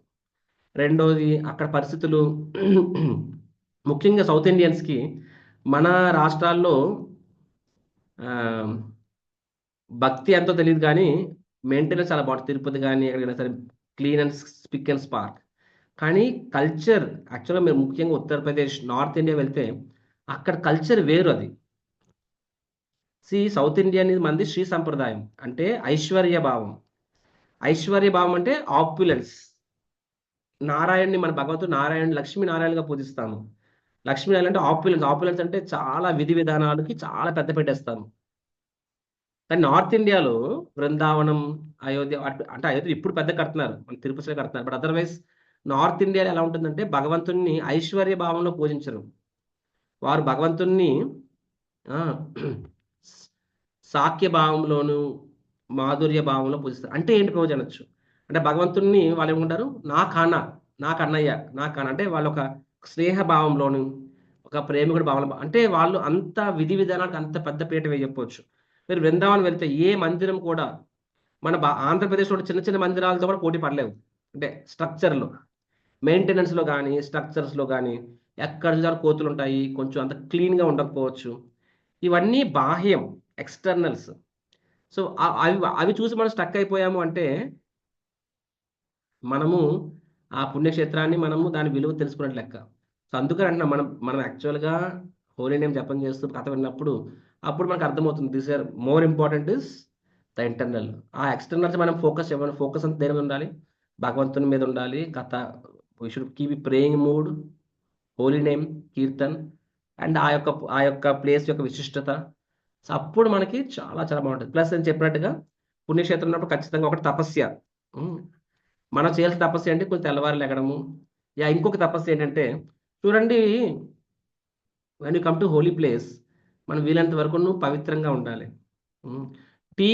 రెండోది అక్కడ పరిస్థితులు ముఖ్యంగా సౌత్ ఇండియన్స్కి మన రాష్ట్రాల్లో భక్తి ఎంతో తెలియదు కానీ మెయింటెనెన్స్ చాలా బాగుంటుంది. తిరుపతి కానీ ఎక్కడికైనా సరే clean and spick and spark. కానీ కల్చర్ యాక్చువల్గా మీరు ముఖ్యంగా ఉత్తరప్రదేశ్, నార్త్ ఇండియా వెళ్తే అక్కడ కల్చర్ వేరు. అది సౌత్ ఇండియా అనేది మంది శ్రీ సంప్రదాయం అంటే ఐశ్వర్య భావం. ఐశ్వర్య భావం అంటే ఆప్యులెన్స్. నారాయణని మన భగవంతుడు నారాయణ లక్ష్మీనారాయణగా పూజిస్తాము. లక్ష్మీనారాయణ అంటే ఆప్యులెన్స్ అంటే చాలా విధి విధానాలకి చాలా పెద్ద పెట్టేస్తాము. కానీ నార్త్ ఇండియాలో బృందావనం, అయోధ్య, అంటే అయోధ్య ఇప్పుడు పెద్ద కడుతున్నారు, మన తిరుపతిలో కడుతున్నారు. బట్ అదర్వైజ్ నార్త్ ఇండియాలో ఎలా ఉంటుందంటే భగవంతుణ్ణి ఐశ్వర్య భావంలో పూజించరు. వారు భగవంతుణ్ణి సాఖ్య భావంలోను మాధుర్య భావంలో పూజిస్తారు. అంటే ఏంటి రోజు అనొచ్చు అంటే భగవంతుణ్ణి వాళ్ళు ఏమంటారు, నా కన్నయ్య అంటే వాళ్ళు ఒక స్నేహ భావంలోను, ఒక ప్రేమికుడి భావన, అంటే వాళ్ళు అంత విధి విధానాలకు అంత పెద్ద పీట వేయకపోవచ్చు. మీరు బృందావనం వెళ్తే ఏ మందిరం కూడా మన ఆంధ్రప్రదేశ్లో చిన్న చిన్న మందిరాలతో కూడా పోటీ పడలేవు. అంటే స్ట్రక్చర్లో, మెయింటెనెన్స్లో కానీ స్ట్రక్చర్స్లో కానీ ఎక్కడ చూసారు కోతులు ఉంటాయి, కొంచెం అంత క్లీన్గా ఉండకపోవచ్చు. ఇవన్నీ బాహ్యం, ఎక్స్టర్నల్స్. సో అవి చూసి మనం స్టక్ అయిపోయాము అంటే మనము ఆ పుణ్యక్షేత్రాన్ని మనము దాని విలువ తెలుసుకున్నట్టు లెక్క. సో అందుకని అంటున్నా, మనం యాక్చువల్గా హోలీ నేమ్ జపం చేస్తూ కథ విన్నప్పుడు అప్పుడు మనకు అర్థమవుతుంది this are more important is the internal. ఆ ఎక్స్టర్నల్స్ మనం ఫోకస్ అంతా దేని మీద ఉండాలి, భగవంతుని మీద ఉండాలి. కథ we should keep praying mood, holy name, kirtan, and ఆ యొక్క ప్లేస్ యొక్క విశిష్టత. సో అప్పుడు మనకి చాలా చాలా బాగుంటుంది. ప్లస్ నేను చెప్పినట్టుగా పుణ్యక్షేత్రం ఉన్నప్పుడు ఖచ్చితంగా ఒకటి తపస్య. మనం చేయాల్సిన తపస్సు అంటే కొంచెం తెల్లవారు లెగడము. ఇంకొక తపస్సు ఏంటంటే చూడండి, when you come to holy place మనం వీలంత వరకు పవిత్రంగా ఉండాలి. టీ,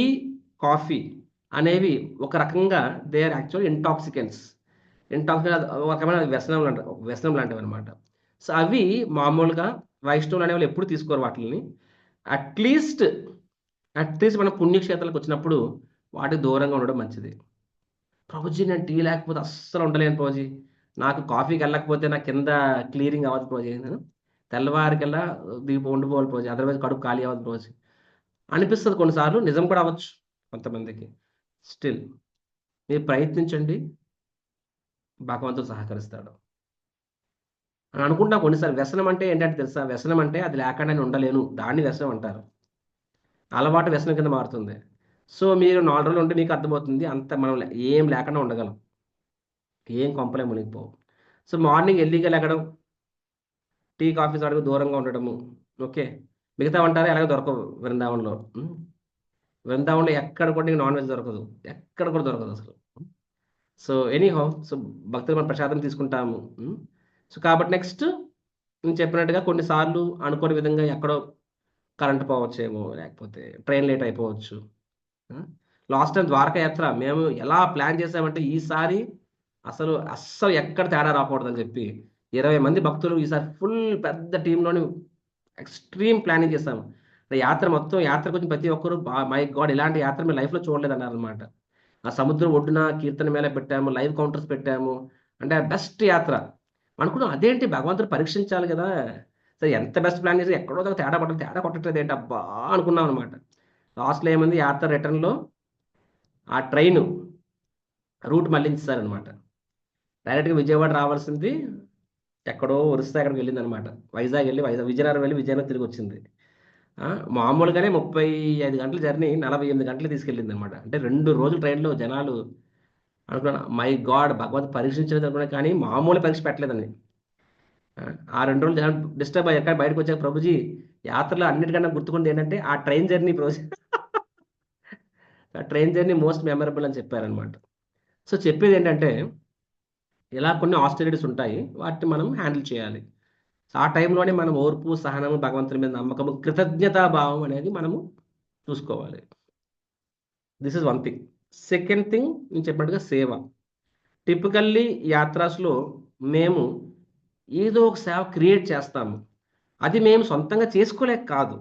కాఫీ అనేవి ఒక రకంగా దే ఆర్ యాక్చువల్ ఇంటాక్సికెంట్స్. ఒక రకమైన వ్యసనం లాంటివి అనమాట. సో అవి మామూలుగా వైష్ణవులు అనేవాళ్ళు ఎప్పుడు తీసుకోరు వాటిని. అట్లీస్ట్ మన పుణ్యక్షేత్రాలకు వచ్చినప్పుడు వాటికి దూరంగా ఉండడం మంచిది. ప్రభుజీ నేను టీ లేకపోతే అస్సలు ఉండలేను ప్రభుజీ, నాకు కాఫీకి వెళ్ళకపోతే నాకు కింద క్లియరింగ్ అవ్వదు ప్రభుజీ, నేను తెల్లవారికల్లా దీపం ఉండిపోవాలి ప్రభుజీ, అదర్వైజ్ కడుపు ఖాళీ అవ్వదు ప్రభుజీ అనిపిస్తుంది కొన్నిసార్లు. నిజం కూడా అవ్వచ్చు కొంతమందికి. స్టిల్ మీరు ప్రయత్నించండి, భగవంతుడు సహకరిస్తాడు అని అనుకుంటా. కొన్నిసార్లు వ్యసనం అంటే ఏంటంటే తెలుసా, వ్యసనం అంటే అది లేకుండా నేను ఉండలేను, దాన్ని వ్యసనం అంటారు. అలవాటు వ్యసనం కింద మారుతుంది. సో మీరు 4 రోజులు ఉంటే మీకు అర్థమవుతుంది అంత మనం ఏం లేకుండా ఉండగలం, ఏం కొంపలే మునిగిపోవు. సో మార్నింగ్ ఎర్లీగా లేగడం, టీ కాఫీ తాగడం, దూరంగా ఉండడము. ఓకే, మిగతా ఉంటారు ఎలాగో దొరకవు బృందావనంలో. బృందావనంలో ఎక్కడ కూడా నీకు నాన్ వెజ్ దొరకదు, ఎక్కడ కూడా దొరకదు అసలు. సో ఎనీహౌ, సో భక్తులు మనం ప్రసాదం తీసుకుంటాము. సో కాబట్టి నెక్స్ట్ నేను చెప్పినట్టుగా కొన్నిసార్లు అనుకోని విధంగా ఎక్కడో కరెంట్ పోవచ్చేమో, లేకపోతే ట్రైన్ లేట్ అయిపోవచ్చు. లాస్ట్ టైం ద్వారకా యాత్ర మేము ఎలా ప్లాన్ చేసామంటే ఈసారి అస్సలు ఎక్కడ తేడా రాకూడదని చెప్పి 20 మంది భక్తులు ఈసారి ఫుల్ పెద్ద టీంలోని ఎక్స్ట్రీమ్ ప్లానింగ్ చేసాము. యాత్ర మొత్తం యాత్రకు వచ్చిన ప్రతి ఒక్కరు మై గాడ్ ఇలాంటి యాత్ర మీరు లైఫ్లో చూడలేదు అన్నారు అనమాట. ఆ సముద్రం ఒడ్డున కీర్తన మేళ పెట్టాము, లైవ్ కౌంటర్స్ పెట్టాము, అంటే బెస్ట్ యాత్ర అనుకున్నాం. అదేంటి భగవంతుడు పరీక్షించాలి కదా, సరే ఎంత బెస్ట్ ప్లాన్ చేసి ఎక్కడో దగ్గర తేడా కొట్టట్లేదు ఏంటి అబ్బా అనుకున్నాం అనమాట. లాస్ట్లో ఏమైంది, యాత్ర రిటర్న్లో ఆ ట్రైన్ రూట్ మళ్ళించారనమాట. డైరెక్ట్గా విజయవాడ రావాల్సింది ఎక్కడో ఒరిస్సా ఎక్కడికి వెళ్ళింది అనమాట. వైజాగ్ వెళ్ళి విజయనగరం వెళ్ళి విజయనగరం తిరిగి వచ్చింది. మామూలుగానే 35 గంటల జర్నీ 48 గంటలు తీసుకెళ్ళింది అనమాట. అంటే 2 రోజులు ట్రైన్లో జనాలు. అనుకున్నాను మై గాడ్ భగవంతు పరీక్షించలేదు అనుకున్నా, కానీ మామూలు పరీక్ష పెట్టలేదండి. ఆ 2 రోజులు జనాలు డిస్టర్బ్ అయ్యారు. కానీ బయటకు వచ్చాక ప్రభుజీ యాత్రలో అన్నిటికన్నా గుర్తుకుంది ఏంటంటే ఆ ట్రైన్ జర్నీ ఆ ట్రైన్ జర్నీ మోస్ట్ మెమరబుల్ అని చెప్పారనమాట. సో చెప్పేది ఏంటంటే ఇలా కొన్ని ఆస్టరిటీస్ ఉంటాయి, వాటిని మనం హ్యాండిల్ చేయాలి. సో ఆ టైంలోనే మనం ఓర్పు, సహనము, భగవంతుని మీద నమ్మకము, కృతజ్ఞతాభావం అనేది మనము చూసుకోవాలి. This is one thing. Second thing నేను చెప్పినట్టుగా సేవ. టిపికల్లీ యాత్రాస్లో మేము ఏదో ఒక సేవ క్రియేట్ చేస్తాము. అది మేము సొంతంగా చేసుకోలేక కాదు.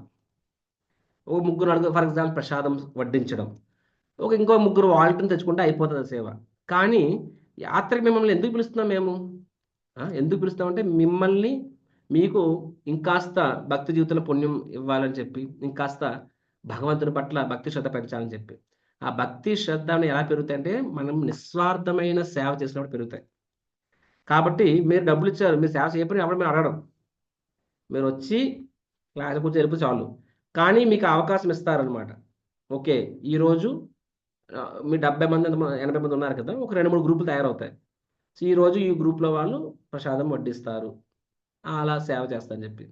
ఓ 3-4 ఫర్ ఎగ్జాంపుల్ ప్రసాదం వడ్డించడం, ఇంకో 3 వాలంటీర్ని తెచ్చుకుంటే అయిపోతుంది సేవ. కానీ యాత్రకి మిమ్మల్ని ఎందుకు పిలుస్తున్నాం మేము? ఎందుకు పిలుస్తామంటే మిమ్మల్ని మీకు ఇంకాస్త భక్తి జీవితంలో పుణ్యం ఇవ్వాలని చెప్పి, ఇంకాస్త భగవంతుని పట్ల భక్తి శ్రద్ధ పెంచాలని చెప్పి. ఆ భక్తి శ్రద్ధను ఎలా పెరుగుతాయంటే మనం నిస్వార్థమైన సేవ చేసినప్పుడు పెరుగుతాయి. కాబట్టి మీరు డబ్బులు ఇచ్చారు, మీరు సేవ చేయకపోయినా అప్పుడు మీరు అడగడం, మీరు వచ్చి క్లాస్ కూర్చొని వెళ్ళిపో చాలు. కానీ మీకు అవకాశం ఇస్తారనమాట. ఓకే, ఈరోజు మీ 70 మంది 80 మంది ఉన్నారు కదా, ఒక 2-3 గ్రూపులు తయారవుతాయి. సో ఈరోజు ఈ గ్రూప్లో వాళ్ళు ప్రసాదం వడ్డిస్తారు, అలా సేవ చేస్తారని చెప్పి.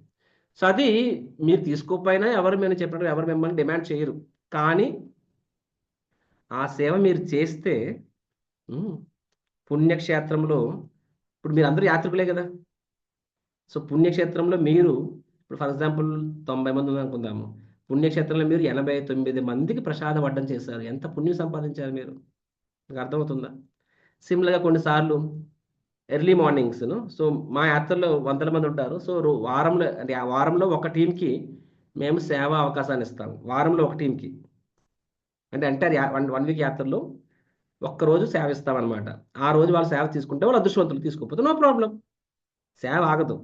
సో అది మీరు తీసుకోకపోయినా ఎవరు మేము చెప్పినట్టు ఎవరు మిమ్మల్ని డిమాండ్ చేయరు. కానీ ఆ సేవ మీరు చేస్తే పుణ్యక్షేత్రంలో ఇప్పుడు మీరు అందరూ యాత్రికులే కదా. సో పుణ్యక్షేత్రంలో మీరు ఇప్పుడు ఫర్ ఎగ్జాంపుల్ 90 మంది ఉందనుకుందాము, పుణ్యక్షేత్రంలో మీరు 89 మందికి ప్రసాదం వడ్డం చేశారు. ఎంత పుణ్యం సంపాదించారు మీరు, మీకు అర్థమవుతుందా? సిమిలర్గా కొన్నిసార్లు ఎర్లీ మార్నింగ్స్ను, సో మా యాత్రలో 100 మంది ఉంటారు. సో వారంలో అంటే ఆ వారంలో ఒక టీంకి మేము సేవా అవకాశాన్ని ఇస్తాము. వారంలో ఒక టీంకి అంటే ఎంటైర్ 1 వీక్ యాత్రలో ఒక్కరోజు సేవ ఇస్తామన్నమాట. ఆ రోజు వాళ్ళు సేవ తీసుకుంటే వాళ్ళు అదృష్టవంతులు, తీసుకోకపోతే నో ప్రాబ్లం, సేవ ఆగదు,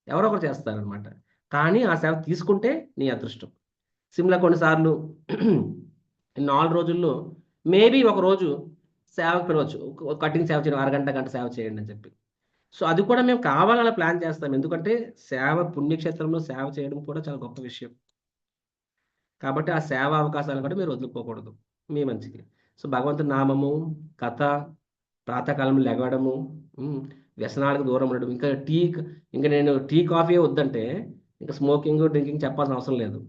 ఎవరో ఒకరు చేస్తారనమాట. కానీ ఆ సేవ తీసుకుంటే నీ అదృష్టం. సిమిలర్ కొన్నిసార్లు 4 రోజుల్లో మేబీ ఒక రోజు సేవకు పిలవచ్చు, కటింగ్ సేవ చేయడం, అరగంట గంట సేవ చేయండి అని చెప్పి. సో అది కూడా మేము కావాలని ప్లాన్ చేస్తాం, ఎందుకంటే సేవ పుణ్యక్షేత్రంలో సేవ చేయడం కూడా చాలా గొప్ప విషయం. కాబట్టి ఆ సేవా అవకాశాలు కూడా మీరు వదులుకోకూడదు మీ మంచికి. సో భగవంతుని నామము, కథ, ప్రాతకాలం లెగవడము, వ్యసనాలకు దూరం ఉండడం, ఇంకా నేను టీ కాఫీ వద్దంటే ఇంకా స్మోకింగ్ డ్రింకింగ్ చెప్పాల్సిన అవసరం లేదు.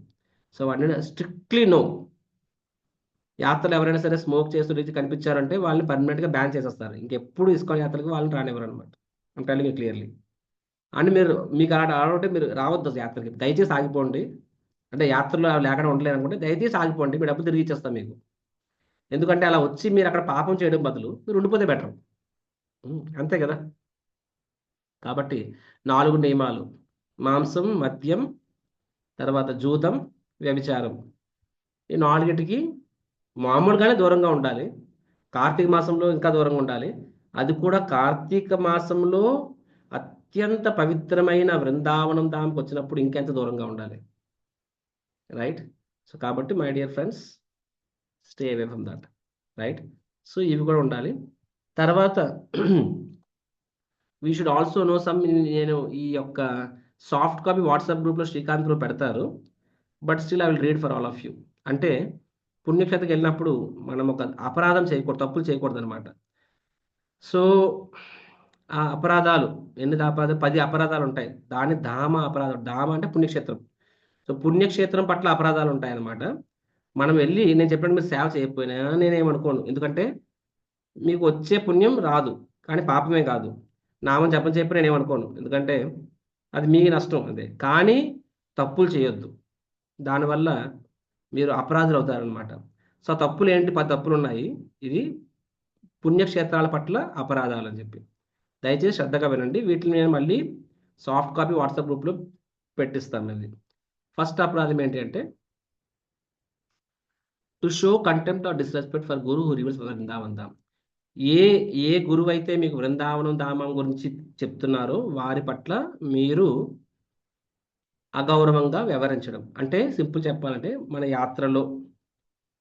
సో వాటిని స్ట్రిక్ట్లీ నో. యాత్రలు ఎవరైనా సరే స్మోక్ చేస్తూ రీతి కనిపించారంటే వాళ్ళని పర్మనెంట్గా బ్యాన్ చేసేస్తారు. ఇంకెప్పుడు ఇస్కాన్ యాత్రలకు వాళ్ళని రానివ్వరు అనమాట. I'm telling you clearly. And మీకు అలా ఆడుంటే మీరు రావద్దు యాత్రకి, దయచేసి ఆగిపోండి. అంటే యాత్రలో లేకుండా ఉండలేదు అనుకుంటే దయచేసి ఆగిపోండి, మీ డబ్బులు తిరిగి ఇచ్చేస్తాం మీకు. ఎందుకంటే అలా వచ్చి మీరు అక్కడ పాపం చేయడం బదులు మీరు ఉండిపోతే బెటర్, అంతే కదా. కాబట్టి 4 నియమాలు. మాంసం, మద్యం, తర్వాత జూదం, వ్యభిచారం. ఈ నాలుగిటికి మామూలుగానే దూరంగా ఉండాలి. కార్తీక మాసంలో ఇంకా దూరంగా ఉండాలి. అది కూడా కార్తీక మాసంలో అత్యంత పవిత్రమైన బృందావనం ధామకి వచ్చినప్పుడు ఇంకెంత దూరంగా ఉండాలి. రైట్. సో కాబట్టి my dear friends, stay away from that. Right. So ఇవి కూడా ఉండాలి. తర్వాత we should also know some. నేను ఈ యొక్క సాఫ్ట్ కాపీ వాట్సాప్ గ్రూప్లో శ్రీకాంత్ గ్రూప్ పెడతారు, but still I will read for all of you. అంటే పుణ్యక్షేత్రకి వెళ్ళినప్పుడు మనం ఒక అపరాధం చేయకూడదు, తప్పులు చేయకూడదు అనమాట. సో ఆ అపరాధాలు ఎన్ని అపరాధాలు? 10 అపరాధాలు ఉంటాయి. దాన్ని ధామ అపరాధం. ధామ అంటే పుణ్యక్షేత్రం. సో పుణ్యక్షేత్రం పట్ల అపరాధాలు ఉంటాయి అన్నమాట. మనం వెళ్ళి నేను చెప్పినట్టు మీరు సేవ చేయకపోయినా నేనేమనుకోను, ఎందుకంటే మీకు వచ్చే పుణ్యం రాదు, కానీ పాపమే కాదు. నామం చెప్పని నేనేమనుకోను, ఎందుకంటే అది మీ నష్టం అదే. కానీ తప్పులు చేయొద్దు, దానివల్ల మీరు అపరాధులు అవుతారనమాట. సో తప్పులు ఏంటి? 10 తప్పులు ఉన్నాయి. ఇది పుణ్యక్షేత్రాల పట్ల అపరాధాలు అని చెప్పి దయచేసి శ్రద్ధగా వినండి. వీటిని నేను మళ్ళీ సాఫ్ట్ కాపీ వాట్సాప్ గ్రూప్లో పెట్టిస్తాను. ఇది ఫస్ట్ అపరాధం ఏంటి అంటే to show contempt or disrespect for guru who reveals Vrindavan Dham. ఏ గురువు అయితే మీకు వృందావనం ధామం గురించి చెప్తున్నారో వారి పట్ల మీరు అగౌరవంగా వ్యవహరించడం. అంటే సింపుల్ చెప్పాలంటే మన యాత్రలో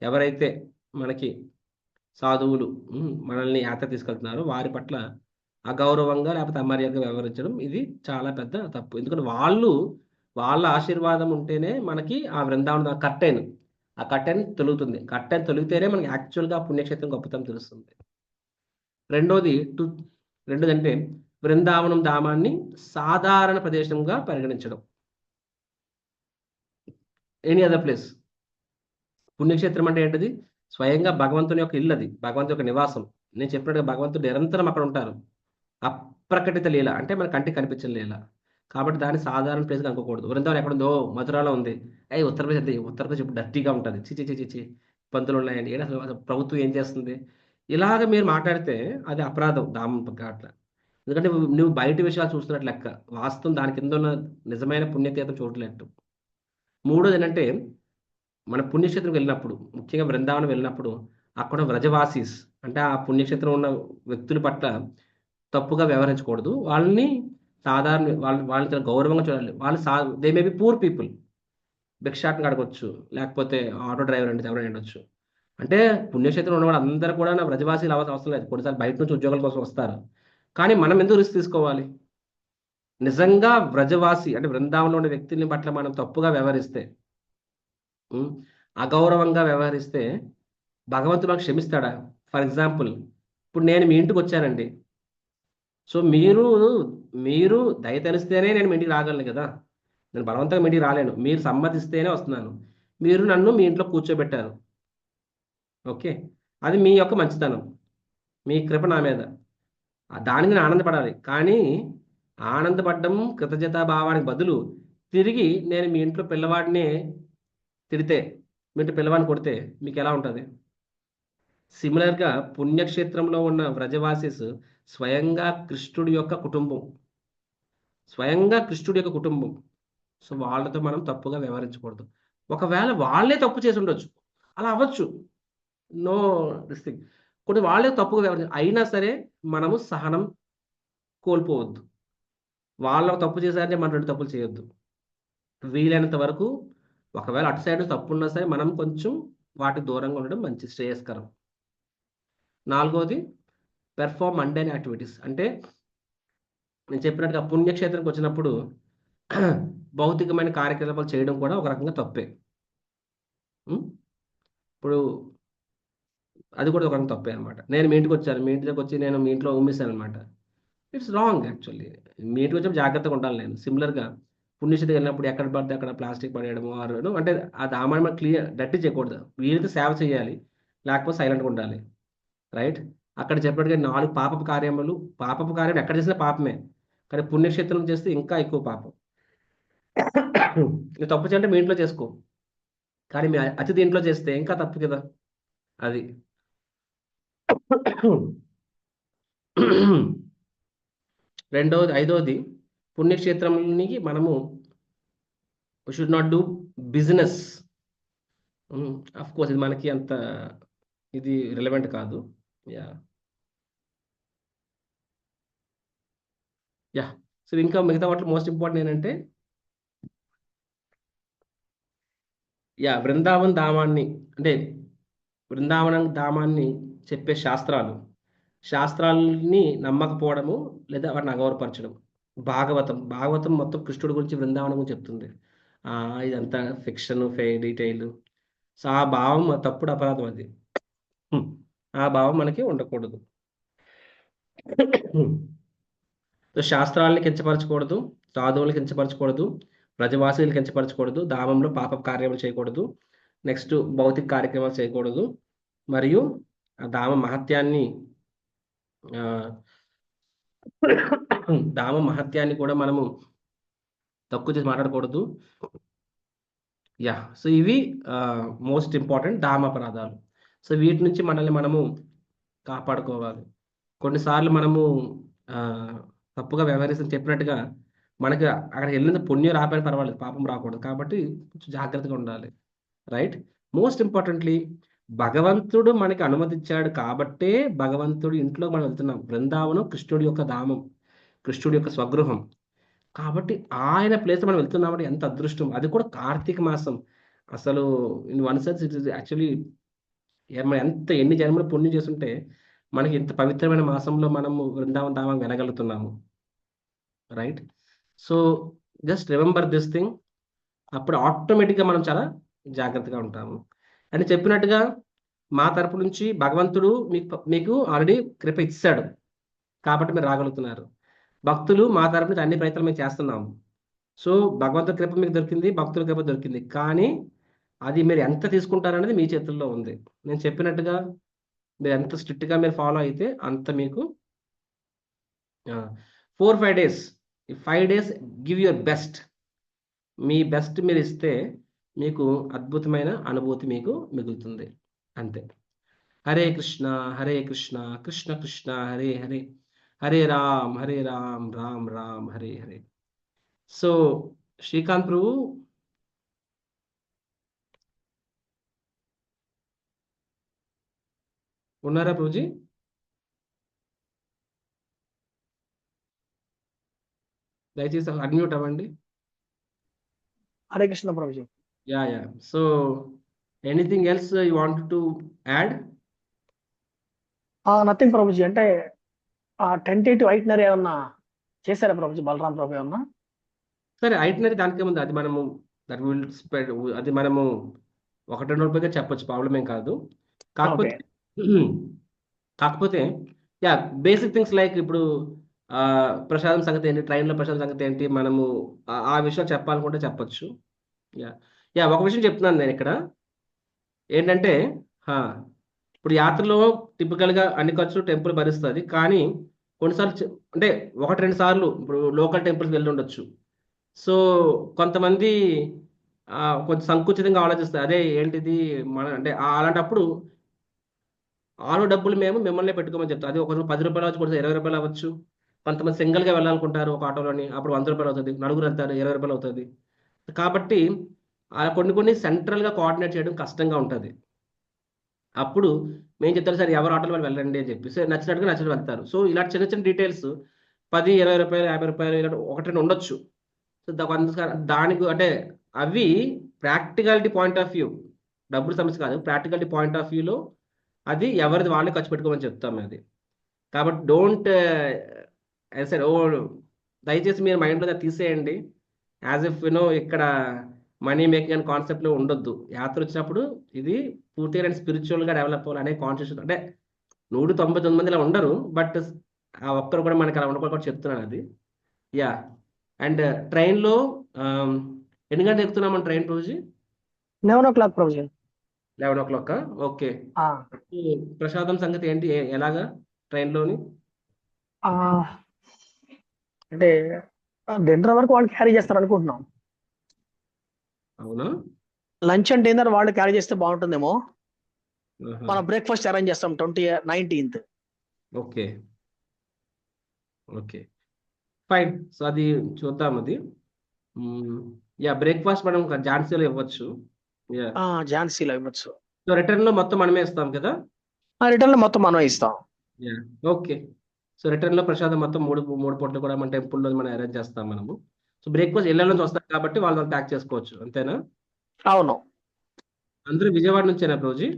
ఎవరైతే మనకి సాధువులు మనల్ని యాత్ర తీసుకెళ్తున్నారో వారి పట్ల అగౌరవంగా లేకపోతే అమర్యాదగా వ్యవహరించడం ఇది చాలా పెద్ద తప్పు. ఎందుకంటే వాళ్ళ ఆశీర్వాదం ఉంటేనే మనకి ఆ బృందావనం కర్టెన్ తొలుగుతుంది. కర్టెన్ తొలిగితేనే మనకి యాక్చువల్గా పుణ్యక్షేత్రం గొప్పతనం తెలుస్తుంది. రెండోది అంటే బృందావనం ధామాన్ని సాధారణ ప్రదేశంగా పరిగణించడం. Any other place. పుణ్యక్షేత్రం అంటే ఏంటిది? స్వయంగా భగవంతుని యొక్క ఇల్లు, అది భగవంతుని యొక్క నివాసం. నేను చెప్పినట్టుగా భగవంతుడు నిరంతరం అక్కడ ఉంటారు. అప్రకటిత లీల అంటే మన కంటికి కనిపించిన లీల. కాబట్టి దాన్ని సాధారణ ప్లేస్గా అనుకోకూడదు. వృందావనం ఎక్కడుందో? మధురాలో ఉంది. ఉత్తరప్రదేశ్ ఇప్పుడు డర్టీగా ఉంటుంది. చిచి పంతులు ఉన్నాయండి, అసలు ప్రభుత్వం ఏం చేస్తుంది? ఇలాగ మీరు మాట్లాడితే అది అపరాధం ధామం అట్లా. ఎందుకంటే నువ్వు బయట విషయాలు చూస్తున్నట్లు లెక్క, వాస్తవం దాని కింద ఉన్న నిజమైన పుణ్యతీర్థం చూడలేట్టు. మూడోది ఏంటంటే మన పుణ్యక్షేత్రం వెళ్ళినప్పుడు, ముఖ్యంగా బృందావనం వెళ్ళినప్పుడు అక్కడ వ్రజవాసీస్ అంటే ఆ పుణ్యక్షేత్రం ఉన్న వ్యక్తుల పట్ల తప్పుగా వ్యవహరించకూడదు. వాళ్ళని సాధారణ వాళ్ళని గౌరవంగా చూడాలి. వాళ్ళు they may be poor people, భిక్షాటన అడగొచ్చు, లేకపోతే ఆటో డ్రైవర్ అంటే ఎవరైనా ఉండొచ్చు. అంటే పుణ్యక్షేత్రం ఉన్నవాడు అందరూ కూడా నా వ్రజవాసీలు అవసరం లేదు. కొన్నిసార్లు బయట నుంచి ఉద్యోగాల కోసం వస్తారు. కానీ మనం ఎందుకు రిస్క్ తీసుకోవాలి? నిజంగా వ్రజవాసి అంటే బృందావనంలో ఉన్న వ్యక్తుల్ని పట్ల మనం తప్పుగా వ్యవహరిస్తే, అగౌరవంగా వ్యవహరిస్తే భగవంతుడు మనకు క్షమిస్తాడా? ఫర్ ఎగ్జాంపుల్, ఇప్పుడు నేను మీ ఇంటికి వచ్చానండి. సో మీరు దయ తెలిస్తేనే నేను మీ ఇంటికి రాగలను కదా. నేను బలవంతంగా మీ ఇంటికి రాలేను. మీరు సమ్మతిస్తేనే వస్తున్నాను. మీరు నన్ను మీ ఇంట్లో కూర్చోబెట్టారు. ఓకే, అది మీ యొక్క మంచితనం, మీ కృప నా మీద. దానికి నేను ఆనందపడాలి. కానీ ఆనందపడడం కృతజ్ఞతా భావానికి బదులు తిరిగి నేను మీ ఇంట్లో పిల్లవాడిని తిడితే, మీ ఇంట్లో పిల్లవాడిని కొడితే మీకు ఎలా ఉంటుంది? సిమిలర్గా పుణ్యక్షేత్రంలో ఉన్న వ్రజవాసీస్ స్వయంగా కృష్ణుడి యొక్క కుటుంబం. సో వాళ్ళతో మనం తప్పుగా వ్యవహరించకూడదు. ఒకవేళ వాళ్ళే తప్పు చేసి ఉండొచ్చు, అలా అవ్వచ్చు, నో దిస్. కొన్ని వాళ్ళే తప్పుగా వ్యవహరించారు, అయినా సరే మనము సహనం కోల్పోవద్దు. వాళ్ళ తప్పు చేశారంటే మనం 2 తప్పులు చేయొద్దు. వీలైనంత వరకు ఒకవేళ అటు సైడ్ తప్పు ఉన్నా సరే మనం కొంచెం వాటికి దూరంగా ఉండడం మంచి శ్రేయస్కరం. 4వది పెర్ఫార్మ్ మండైన్ యాక్టివిటీస్. అంటే నేను చెప్పినట్టుగా పుణ్యక్షేత్రంకి వచ్చినప్పుడు భౌతికమైన కార్యకలాపాలు చేయడం కూడా ఒక రకంగా తప్పే. ఇప్పుడు అది కూడా ఒక రకంగా తప్పే అనమాట. నేను మీ ఇంటికి వచ్చాను, మీ ఇంటి దగ్గర వచ్చి నేను మీ ఇంట్లో ఉమ్మేశాను అనమాట. It's wrong actually. మీ ఇంటికి వచ్చి జాగ్రత్తగా ఉండాలి. నేను సిమిలర్గా పుణ్యక్షేత్రం వెళ్ళినప్పుడు ఎక్కడ పడితే అక్కడ ప్లాస్టిక్ పడేయడము అంటే ఆ దామాన్ని క్లియర్ డట్టి చేయకూడదు. వీలైతే సేవ చేయాలి, లేకపోతే సైలెంట్గా ఉండాలి. రైట్. అక్కడ చెప్పినట్టుగా 4 పాపపు కార్యం ఎక్కడ చేసినా పాపమే, కానీ పుణ్యక్షేత్రం చేస్తే ఇంకా ఎక్కువ పాపం. నువ్వు తప్పు చేయాలంటే మీ ఇంట్లో చేసుకో, కానీ మీ అతిథి ఇంట్లో చేస్తే ఇంకా తప్పు కదా. అది 5వది పుణ్యక్షేత్రంకి మనము should not do business. Of course ఇది మనకి అంత ఇది రిలవెంట్ కాదు. యా యా సో ఇంకా మిగతా వాటిలో మోస్ట్ ఇంపార్టెంట్ ఏంటంటే బృందావన్ ధామాన్ని అంటే బృందావనం ధామాన్ని చెప్పే శాస్త్రాలని నమ్మకపోవడము లేదా వాటిని అగౌరవపరచడం. భాగవతం మొత్తం కృష్ణుడి గురించి బృందావనం గురించి చెప్తుంది. ఇదంతా ఫిక్షన్ డీటెయిల్. సో ఆ భావం తప్పుడు అపరాధం అది. ఆ భావం మనకి ఉండకూడదు. సో శాస్త్రాలని కించపరచకూడదు, సాధువులు కించపరచకూడదు, ప్రజవాసులు కించపరచకూడదు, ధామంలో పాప కార్యములు చేయకూడదు, నెక్స్ట్ భౌతిక కార్యక్రమాలు చేయకూడదు, మరియు ఆ ధామ మహత్యాన్ని కూడా మనము తక్కువ చేసి మాట్లాడకూడదు. సో ఇవి మోస్ట్ ఇంపార్టెంట్ ధామ అపరాధాలు. సో వీటి నుంచి మనల్ని మనము కాపాడుకోవాలి. కొన్నిసార్లు మనము తప్పుగా వ్యవహరిస్తాం చెప్పినట్టుగా మనకి అక్కడ వెళ్ళిన పుణ్యం రాకపోయినా పర్వాలేదు, పాపం రాకూడదు. కాబట్టి కొంచెం జాగ్రత్తగా ఉండాలి. రైట్. మోస్ట్ ఇంపార్టెంట్లీ భగవంతుడు మనకి అనుమతించాడు కాబట్టే భగవంతుడి ఇంట్లో మనం వెళ్తున్నాం. బృందావనం కృష్ణుడి యొక్క ధామం, కృష్ణుడి యొక్క స్వగృహం. కాబట్టి ఆయన ప్లేస్ మనం వెళ్తున్నామంటే ఎంత అదృష్టం. అది కూడా కార్తీక మాసం. అసలు in one sense it is actually మనం ఎన్ని జన్మలు పుణ్యం చేస్తుంటే మనకి ఇంత పవిత్రమైన మాసంలో మనము బృందావన ధామం వెళ్ళగలుగుతున్నాము. Right. So just remember this thing. అప్పుడు ఆటోమేటిక్గా మనం చాలా జాగ్రత్తగా ఉంటాము. అని చెప్పినట్టుగా మా తరపు నుంచి భగవంతుడు మీకు ఆల్రెడీ కృప ఇచ్చాడు కాబట్టి మీరు రాగలుగుతున్నారు. భక్తులు మా తరపు నుంచి అన్ని ప్రయత్నాలు మేము చేస్తున్నాము. సో భగవంతుడి కృప మీకు దొరికింది, భక్తుల కృప దొరికింది. కానీ అది మీరు ఎంత తీసుకుంటారనేది మీ చేతుల్లో ఉంది. నేను చెప్పినట్టుగా మీరు ఎంత స్ట్రిక్ట్గా మీరు ఫాలో అయితే అంత మీకు 4-5 days, 5 days give your best. Me best మీరు ఇస్తే మీకు అద్భుతమైన అనుభూతి మీకు మిగులుతుంది. అంతే. హరే కృష్ణ కృష్ణ కృష్ణ హరే హరే, హరే రామ్ రామ్ రామ్ హరే హరే. సో శ్రీకాంత్ ప్రభు ఉన్నారా ప్రభుజీ? దయచేసి అన్మ్యూట్ అవ్వండి.
Hare Krishna Prabhuji.
Yeah so anything else you want to add?
Nothing Prabhuji. అంటే టెంటేటివ్ ఐటనరీ ఏమన్నా చేశారా ప్రభుజీ? బలరాం ప్రభు ఏమన్నా?
సరే, ఐటనరీ దానికేముంది, అది మనము అది మనము 1-2 రోజులుగా చెప్పొచ్చు, ప్రాబ్లం ఏం కాదు. కాకపోతే బేసిక్ థింగ్స్ లైక్ ఇప్పుడు ప్రసాదం సంగతి ఏంటి, ట్రైన్లో ప్రసాదం సంగతి ఏంటి, మనము ఆ విషయాలు చెప్పాలనుకుంటే చెప్పచ్చు. ఒక విషయం చెప్తున్నాను నేను ఇక్కడ ఏంటంటే, ఇప్పుడు యాత్రలో టిపికల్గా అన్ని ఖర్చులు టెంపుల్ భరిస్తుంది. కానీ కొన్నిసార్లు అంటే 1-2 సార్లు ఇప్పుడు లోకల్ టెంపుల్స్ వెళ్ళి ఉండొచ్చు. సో కొంతమంది కొంచెం సంకుచితంగా ఆలోచిస్తారు, అదే ఏంటిది మన అంటే అలాంటప్పుడు ఆటో డబ్బులు మేము మిమ్మల్ని పెట్టుకోమని చెప్తాం. అది ఒక 10 రూపాయలు అవచ్చు, కొంచెం 20 రూపాయలు అవ్వచ్చు. కొంతమంది సింగిల్గా వెళ్ళాలనుకుంటారు ఒక ఆటోలోని, అప్పుడు 100 రూపాయలు అవుతుంది. నలుగురు వెళ్తారు, 20 రూపాయలు అవుతుంది. కాబట్టి అలా కొన్ని సెంట్రల్గా కోఆర్డినేట్ చేయడం కష్టంగా ఉంటుంది. అప్పుడు మేము చెప్తారు, సార్ ఎవరు ఆటోలో వాళ్ళు వెళ్ళండి అని చెప్పి, సార్ నచ్చినట్టు వెళ్తారు. సో ఇలా చిన్న చిన్న డీటెయిల్స్ 10, 20 రూపాయలు, 50 రూపాయలు ఇలా 1-2 ఉండొచ్చు. సో దానికి అంటే అవి ప్రాక్టికాలిటీ పాయింట్ ఆఫ్ వ్యూ, డబ్బుల సమస్య కాదు, ప్రాక్టికాలిటీ పాయింట్ ఆఫ్ వ్యూలో అది ఎవరిది వాళ్ళే ఖర్చు పెట్టుకోమని చెప్తాం అది. కాబట్టి డోంట్ సార్ దయచేసి మీరు మైండ్లో తీసేయండి. యాజ్ ఇఫ్ ఇక్కడ మనీ మేకింగ్ అనే కాన్సెప్ట్లో ఉండొద్దు. యాత్ర వచ్చినప్పుడు ఇది పూర్తిగా స్పిరిచువల్గా డెవలప్ అవ్వాలి అనే కాన్షియస్. అంటే 199 మంది ఇలా ఉండరు, బట్ ఆ ఒక్కరు కూడా మనకి అలా ఉండకూడదు చెప్తున్నాను అది. అండ్ ట్రైన్లో ఎన్ని గంటలు ఎక్కుతున్నామని train Prabhuji?
11 o'clock Prabhuji.
11 o'clock. Okay. ప్రసాదం సంగతి ఏంటి, ఎలాగా ట్రైన్లోని?
అంటే డిన్నర్ వరకు వాళ్ళు క్యారీ చేస్తారు అనుకుంటున్నాం.
అవునా?
లంచ్ అండ్ డిన్నర్ వాళ్ళు క్యారీ చేస్తే బాగుంటుందేమో. మనం బ్రేక్ఫాస్ట్ అరేంజ్ చేస్తాం 19th.
ఓకే. ఫైన్. సో అది చూద్దాం అది. యా, బ్రేక్ఫాస్ట్ మనం ఝాన్సీలో ఇవ్వచ్చు. యా,
ఝాన్సీలో ఇవ్వచ్చు.
సో రిటర్న్ లో మొత్తం మనమే ఇస్తాం కదా.
రిటర్న్ లో మొత్తం మనం ఇస్తాం.
Yeah, okay. సో రిటర్న్ లో ప్రసాదం మొత్తం మూడు మూడు పూటలు కూడా మన టెంపుల్లో మనం అరేంజ్ చేస్తాం మనము. సో బ్రేక్ఫాస్ట్ ఇళ్ళ నుంచి వస్తాం కాబట్టి వాళ్ళు ప్యాక్ చేసుకోవచ్చు, అంతేనా?
అవును.
అందరూ విజయవాడ నుంచేనా ప్రభుజీ?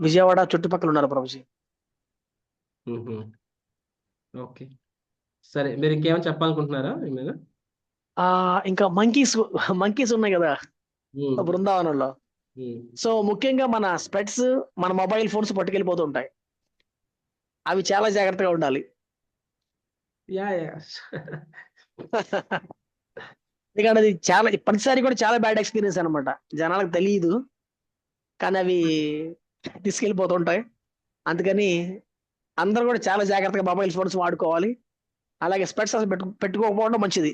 విజయవాడ చుట్టుపక్కల ఉన్నారు ప్రభుజీ.
ఓకే, సరే. మీరు ఇంకేమైనా చెప్పాలనుకుంటున్నారా ఏమైనా?
ఇంకా మంకీస్ ఉన్నాయి కదా బృందావనంలో. సో ముఖ్యంగా మన స్పెట్స్, మన మొబైల్ ఫోన్స్ పట్టుకెళ్ళిపోతూ ఉంటాయి. అవి చాలా జాగ్రత్తగా ఉండాలి.
యా యా
ఎందుకంటే అది చాలా ప్రతిసారి కూడా చాలా బ్యాడ్ ఎక్స్పీరియన్స్ అనమాట. జనాలకు తెలియదు కానీ అవి తీసుకెళ్ళిపోతుంటాయి. అందుకని అందరూ కూడా చాలా జాగ్రత్తగా మొబైల్ ఫోన్స్ వాడుకోవాలి. అలాగే స్పెట్స్ పెట్టుకోకపోవడం మంచిది.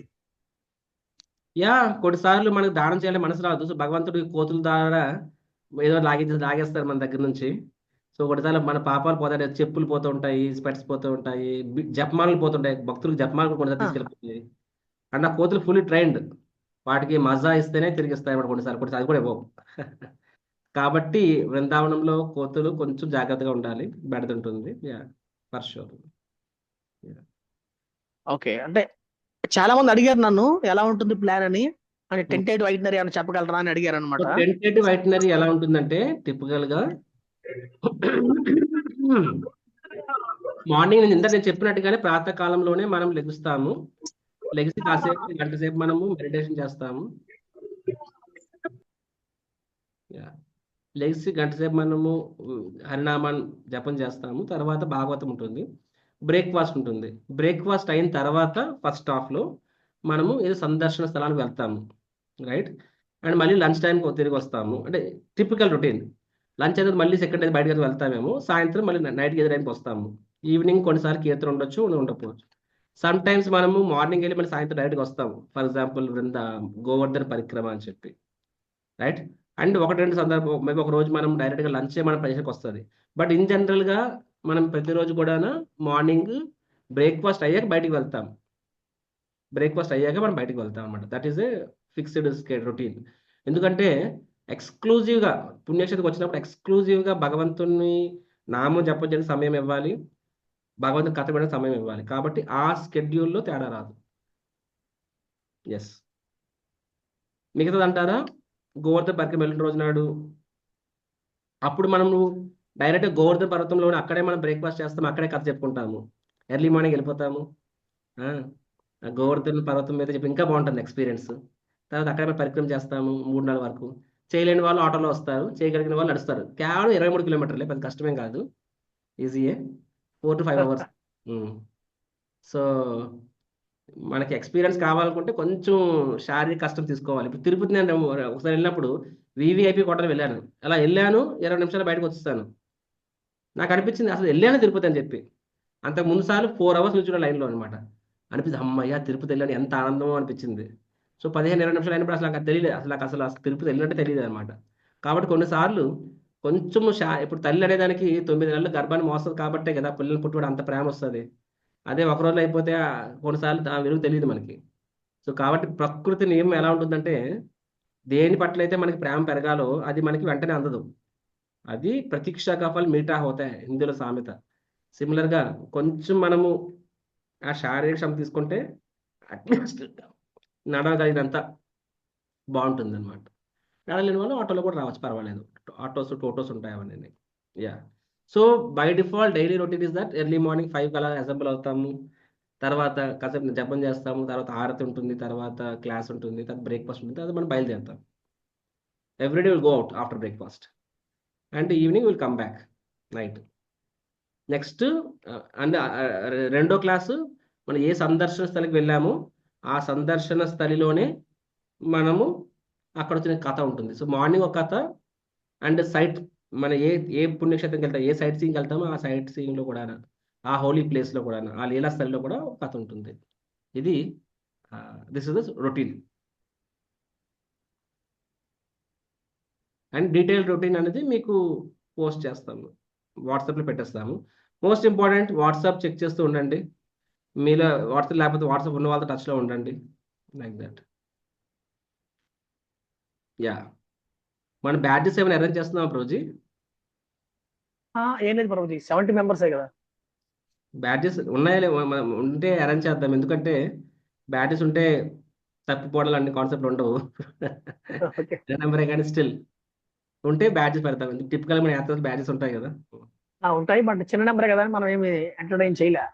యా, కొన్నిసార్లు మనకు దానం చేయాలి మనసు రాదు. సో భగవంతుడి కోతుల ద్వారా ఏదో లాగేస్తారు మన దగ్గర నుంచి. సో కొన్నిసార్లు మన పాపాలు పోతాయి, చెప్పులు పోతూ ఉంటాయి, స్పెట్స్ పోతూ ఉంటాయి, జపమాలలు పోతుంటాయి. భక్తులకు జపమాలు కూడా కొన్నిసార్లు తీసుకెళ్ళిపోతాయి. అండ్ ఆ కోతులు ఫుల్లీ ట్రైన్డ్, వాటికి మజా ఇస్తేనే తిరిగిస్తాయి అన్నమాట. కొన్నిసార్లు అది కూడా ఇవ్వవు. కాబట్టి బృందావనంలో కోతులు కొంచెం జాగ్రత్తగా ఉండాలి, బెడదుంటుంది. Yeah, for sure.
ఓకే, అంటే చాలా మంది అడిగారు నన్ను ఎలా ఉంటుంది ప్లాన్ అని. అంటే టెంటేటివ్ ఐటినరీ అని చెప్పగలరా అని అడిగారు అనమాట.
టెంటేటివ్ ఐటినరీ ఎలా ఉంటుందంటే, టిపికల్ గా మార్నింగ్ నేను చెప్పినట్టుగానే ప్రాతకాలంలోనే మనం లెగుస్తాము. లెగిసి కాసేపు గంట సేపు మనము మెడిటేషన్ చేస్తాము. లెగిసి గంట సేపు మనము హరినామాన్ని జపం చేస్తాము. తర్వాత భాగవతం ఉంటుంది, బ్రేక్ఫాస్ట్ ఉంటుంది. బ్రేక్ఫాస్ట్ అయిన తర్వాత ఫస్ట్ హాఫ్ లో మనము ఏదో సందర్శన స్థలానికి వెళ్తాము, రైట్? అండ్ మళ్ళీ లంచ్ టైంకి తిరిగి వస్తాము. అంటే టిపికల్ రొటీన్. లంచ్ అయితే మళ్ళీ సెకండ్ అయితే బయటకు వెళ్తామేమో, సాయంత్రం మళ్ళీ నైట్కి ఎదురు టైంకి వస్తాము. ఈవినింగ్ కొన్నిసార్లు కీర్తన ఉండొచ్చు, ఉండకపోవచ్చు. సమ్ టైమ్స్ మనము మార్నింగ్ వెళ్ళి మళ్ళీ సాయంత్రం డైరెక్ట్గా వస్తాము. ఫర్ ఎగ్జాంపుల్ గోవర్ధన పరిక్రమ అని చెప్పి, రైట్? అండ్ ఒకటి రెండు సందర్భం మేబీ ఒక రోజు మనం డైరెక్ట్గా లంచ్ మన ప్రదేశానికి వస్తుంది. బట్ ఇన్ జనరల్గా మనం ప్రతిరోజు కూడా మార్నింగ్ బ్రేక్ఫాస్ట్ అయ్యాక బయటికి వెళ్తాం. బ్రేక్ఫాస్ట్ అయ్యాక మనం బయటికి వెళ్తాం అనమాట. That is a fixed scared routine. ఎందుకంటే ఎక్స్క్లూజివ్గా పుణ్యక్షేత్రికి వచ్చినప్పుడు ఎక్స్క్లూజివ్గా భగవంతుని నామం జపించడానికి సమయం ఇవ్వాలి, భగవంతుని కథ పెట్టడానికి సమయం ఇవ్వాలి. కాబట్టి ఆ స్కెడ్యూల్లో తేడా రాదు. ఎస్, మిగతాది అంటారా? గోవర్ధన పరిక్రమ వెళ్ళిన రోజు నాడు అప్పుడు మనము డైరెక్ట్గా గోవర్ధన పర్వతంలో అక్కడే మనం బ్రేక్ఫాస్ట్ చేస్తాము, అక్కడే కథ చెప్పుకుంటాము, ఎర్లీ మార్నింగ్ వెళ్ళిపోతాము. గోవర్ధన పర్వతం మీద చెప్పి ఇంకా బాగుంటుంది ఎక్స్పీరియన్స్. తర్వాత అక్కడే పరిక్రమ చేస్తాము 3 నెలల వరకు. చేయలేని వాళ్ళు ఆటోలో వస్తారు, చేయగలిగిన వాళ్ళు నడుస్తారు. కేవలం 23 కిలోమీటర్లే, పెద్ద కష్టమేం కాదు, ఈజీయే, 4 to 5 hours. సో మనకి ఎక్స్పీరియన్స్ కావాలనుకుంటే కొంచెం శారీరక కష్టం తీసుకోవాలి. ఇప్పుడు తిరుపతి నేను ఒకసారి వెళ్ళినప్పుడు వివిఐపి కోటలో వెళ్ళాను. అలా వెళ్ళాను, 20 నిమిషాలు బయటకు వచ్చేస్తాను. నాకు అనిపించింది అసలు వెళ్ళాను తిరుపతి అని చెప్పి. అంతకు ముందు సార్లు 4 hours నుంచి లైన్లో అనమాట. అనిపించింది అమ్మయ్య తిరుపతి వెళ్ళాను, ఎంత ఆనందమో అనిపించింది. సో 15-20 నిమిషాలు అయినప్పుడు అసలు నాకు తెలియలేదు, అసలు తిరుపతి వెళ్ళినట్టే తెలియదు అనమాట. కాబట్టి కొన్నిసార్లు కొంచెం ఇప్పుడు తల్లి అనేదానికి 9 నెలలు గర్భాన్ని మోస్తుంది కాబట్టే కదా పిల్లలు పుట్టుబడి అంత ప్రేమ వస్తుంది. అదే ఒక రోజులో అయిపోతే కొన్నిసార్లు ఆ విలువ తెలియదు మనకి. సో కాబట్టి ప్రకృతి నియమం ఎలా ఉంటుందంటే, దేని పట్ల అయితే మనకి ప్రేమ పెరగాలో అది మనకి వెంటనే అందదు. అది ప్రతీక్షా కఫల్ మీఠా హోతాయి హిందీలో సామెత. సిమిలర్గా కొంచెం మనము ఆ శారీరక శ్రమ తీసుకుంటే అట్లీస్ట్ నడవగలిగినంత బాగుంటుంది అనమాట. నడలేని వాళ్ళు ఆటోలో కూడా రావచ్చు, పర్వాలేదు. ఆటోస్ టోటోస్ ఉంటాయి అవన్నీ. Yeah, so by default daily routine is that early morning 5 కల్లా అసెంబ్ల్ అవుతాము. తర్వాత కాసేపు జపం చేస్తాము, తర్వాత హారతి ఉంటుంది, తర్వాత క్లాస్ ఉంటుంది, తర్వాత బ్రేక్ఫాస్ట్ ఉంటుంది, తర్వాత మనం బయలుదేరుతాం. Everyday will go out after breakfast and evening will come back night. Next and రెండో క్లాసు మనం ఏ సందర్శన స్థలికి వెళ్ళామో ఆ సందర్శన స్థలిలోనే మనము అక్కడ వచ్చిన కథ ఉంటుంది. సో మార్నింగ్ ఒక కథ అండ్ సైట్ మన ఏ పుణ్యక్షేత్రంకి వెళ్తాం, ఏ సైట్ సీయింగ్కి వెళ్తామో ఆ సైట్ సీయింగ్లో కూడా, ఆ హోలీ ప్లేస్లో కూడా, ఆ లీలా స్థలిలో కూడా ఒక కథ ఉంటుంది. ఇది this is the routine. And detail routine అనేది మీకు పోస్ట్ చేస్తాము, వాట్సాప్లో పెట్టేస్తాము. మోస్ట్ ఇంపార్టెంట్, వాట్సాప్ చెక్ చేస్తూ ఉండండి. మీలో వాట్సాప్ లేకపోతే వాట్సాప్ ఉన్న వాళ్ళతో టచ్లో ఉండండి, లైక్ దట్. యా, మన బ్యాడ్జెస్ ఏమైనా అరేంజ్ చేస్తున్నాం ప్రభుజీ?
ఏం లేదు ప్రభుజీ, 70 మెంబర్సే కదా.
బ్యాడ్జెస్ ఉన్నాయా ఉంటే అరేంజ్ చేద్దాం, ఎందుకంటే బ్యాడ్జెస్ ఉంటే తప్పిపోవడాలు అన్ని కాన్సెప్ట్లు ఉండవు.
ఓకే.
నెంబరే కానీ స్టిల్ ఉంటే బ్యాడ్జెస్ పెడతాం. టిపికల్ మన యాత్ర బ్యాడ్జెస్ ఉంటాయి కదా.
ఉంటాయి, బట్ చిన్న నెంబరే కదా, మనం ఏమి ఎంటర్టైన్ చేయలే.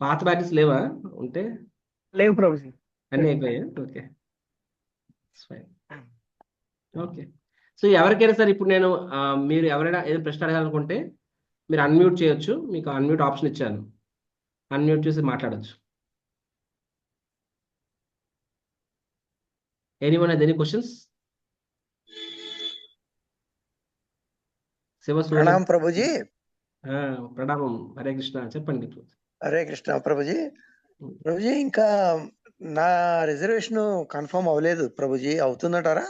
పాత బ్యాడ్జెస్ లేవా? ఉంటే
లేవు ప్రభుజీ.
అన్నీ అయిపోయాయి. Okay, fine. ఓకే, సో ఎవరికైనా సరే ఇప్పుడు నేను మీరు ఎవరైనా ఏదైనా ప్రశ్న అడగాలనుకుంటే మీరు అన్మ్యూట్ చేయొచ్చు. మీకు అన్మ్యూట్ ఆప్షన్ ఇచ్చాను, అన్మ్యూట్ చేసి మాట్లాడచ్చు. Anyone has any questions? Shivasurya,
ప్రణాం ప్రభుజీ.
ప్రణామం. హరే కృష్ణ, చెప్పండి.
హరే కృష్ణ ప్రభుజీ. ప్రభుజీ, ఇంకా నా రిజర్వేషన్ కన్ఫర్మ్ అవ్వలేదు ప్రభుజీ, అవుతుందంటారా?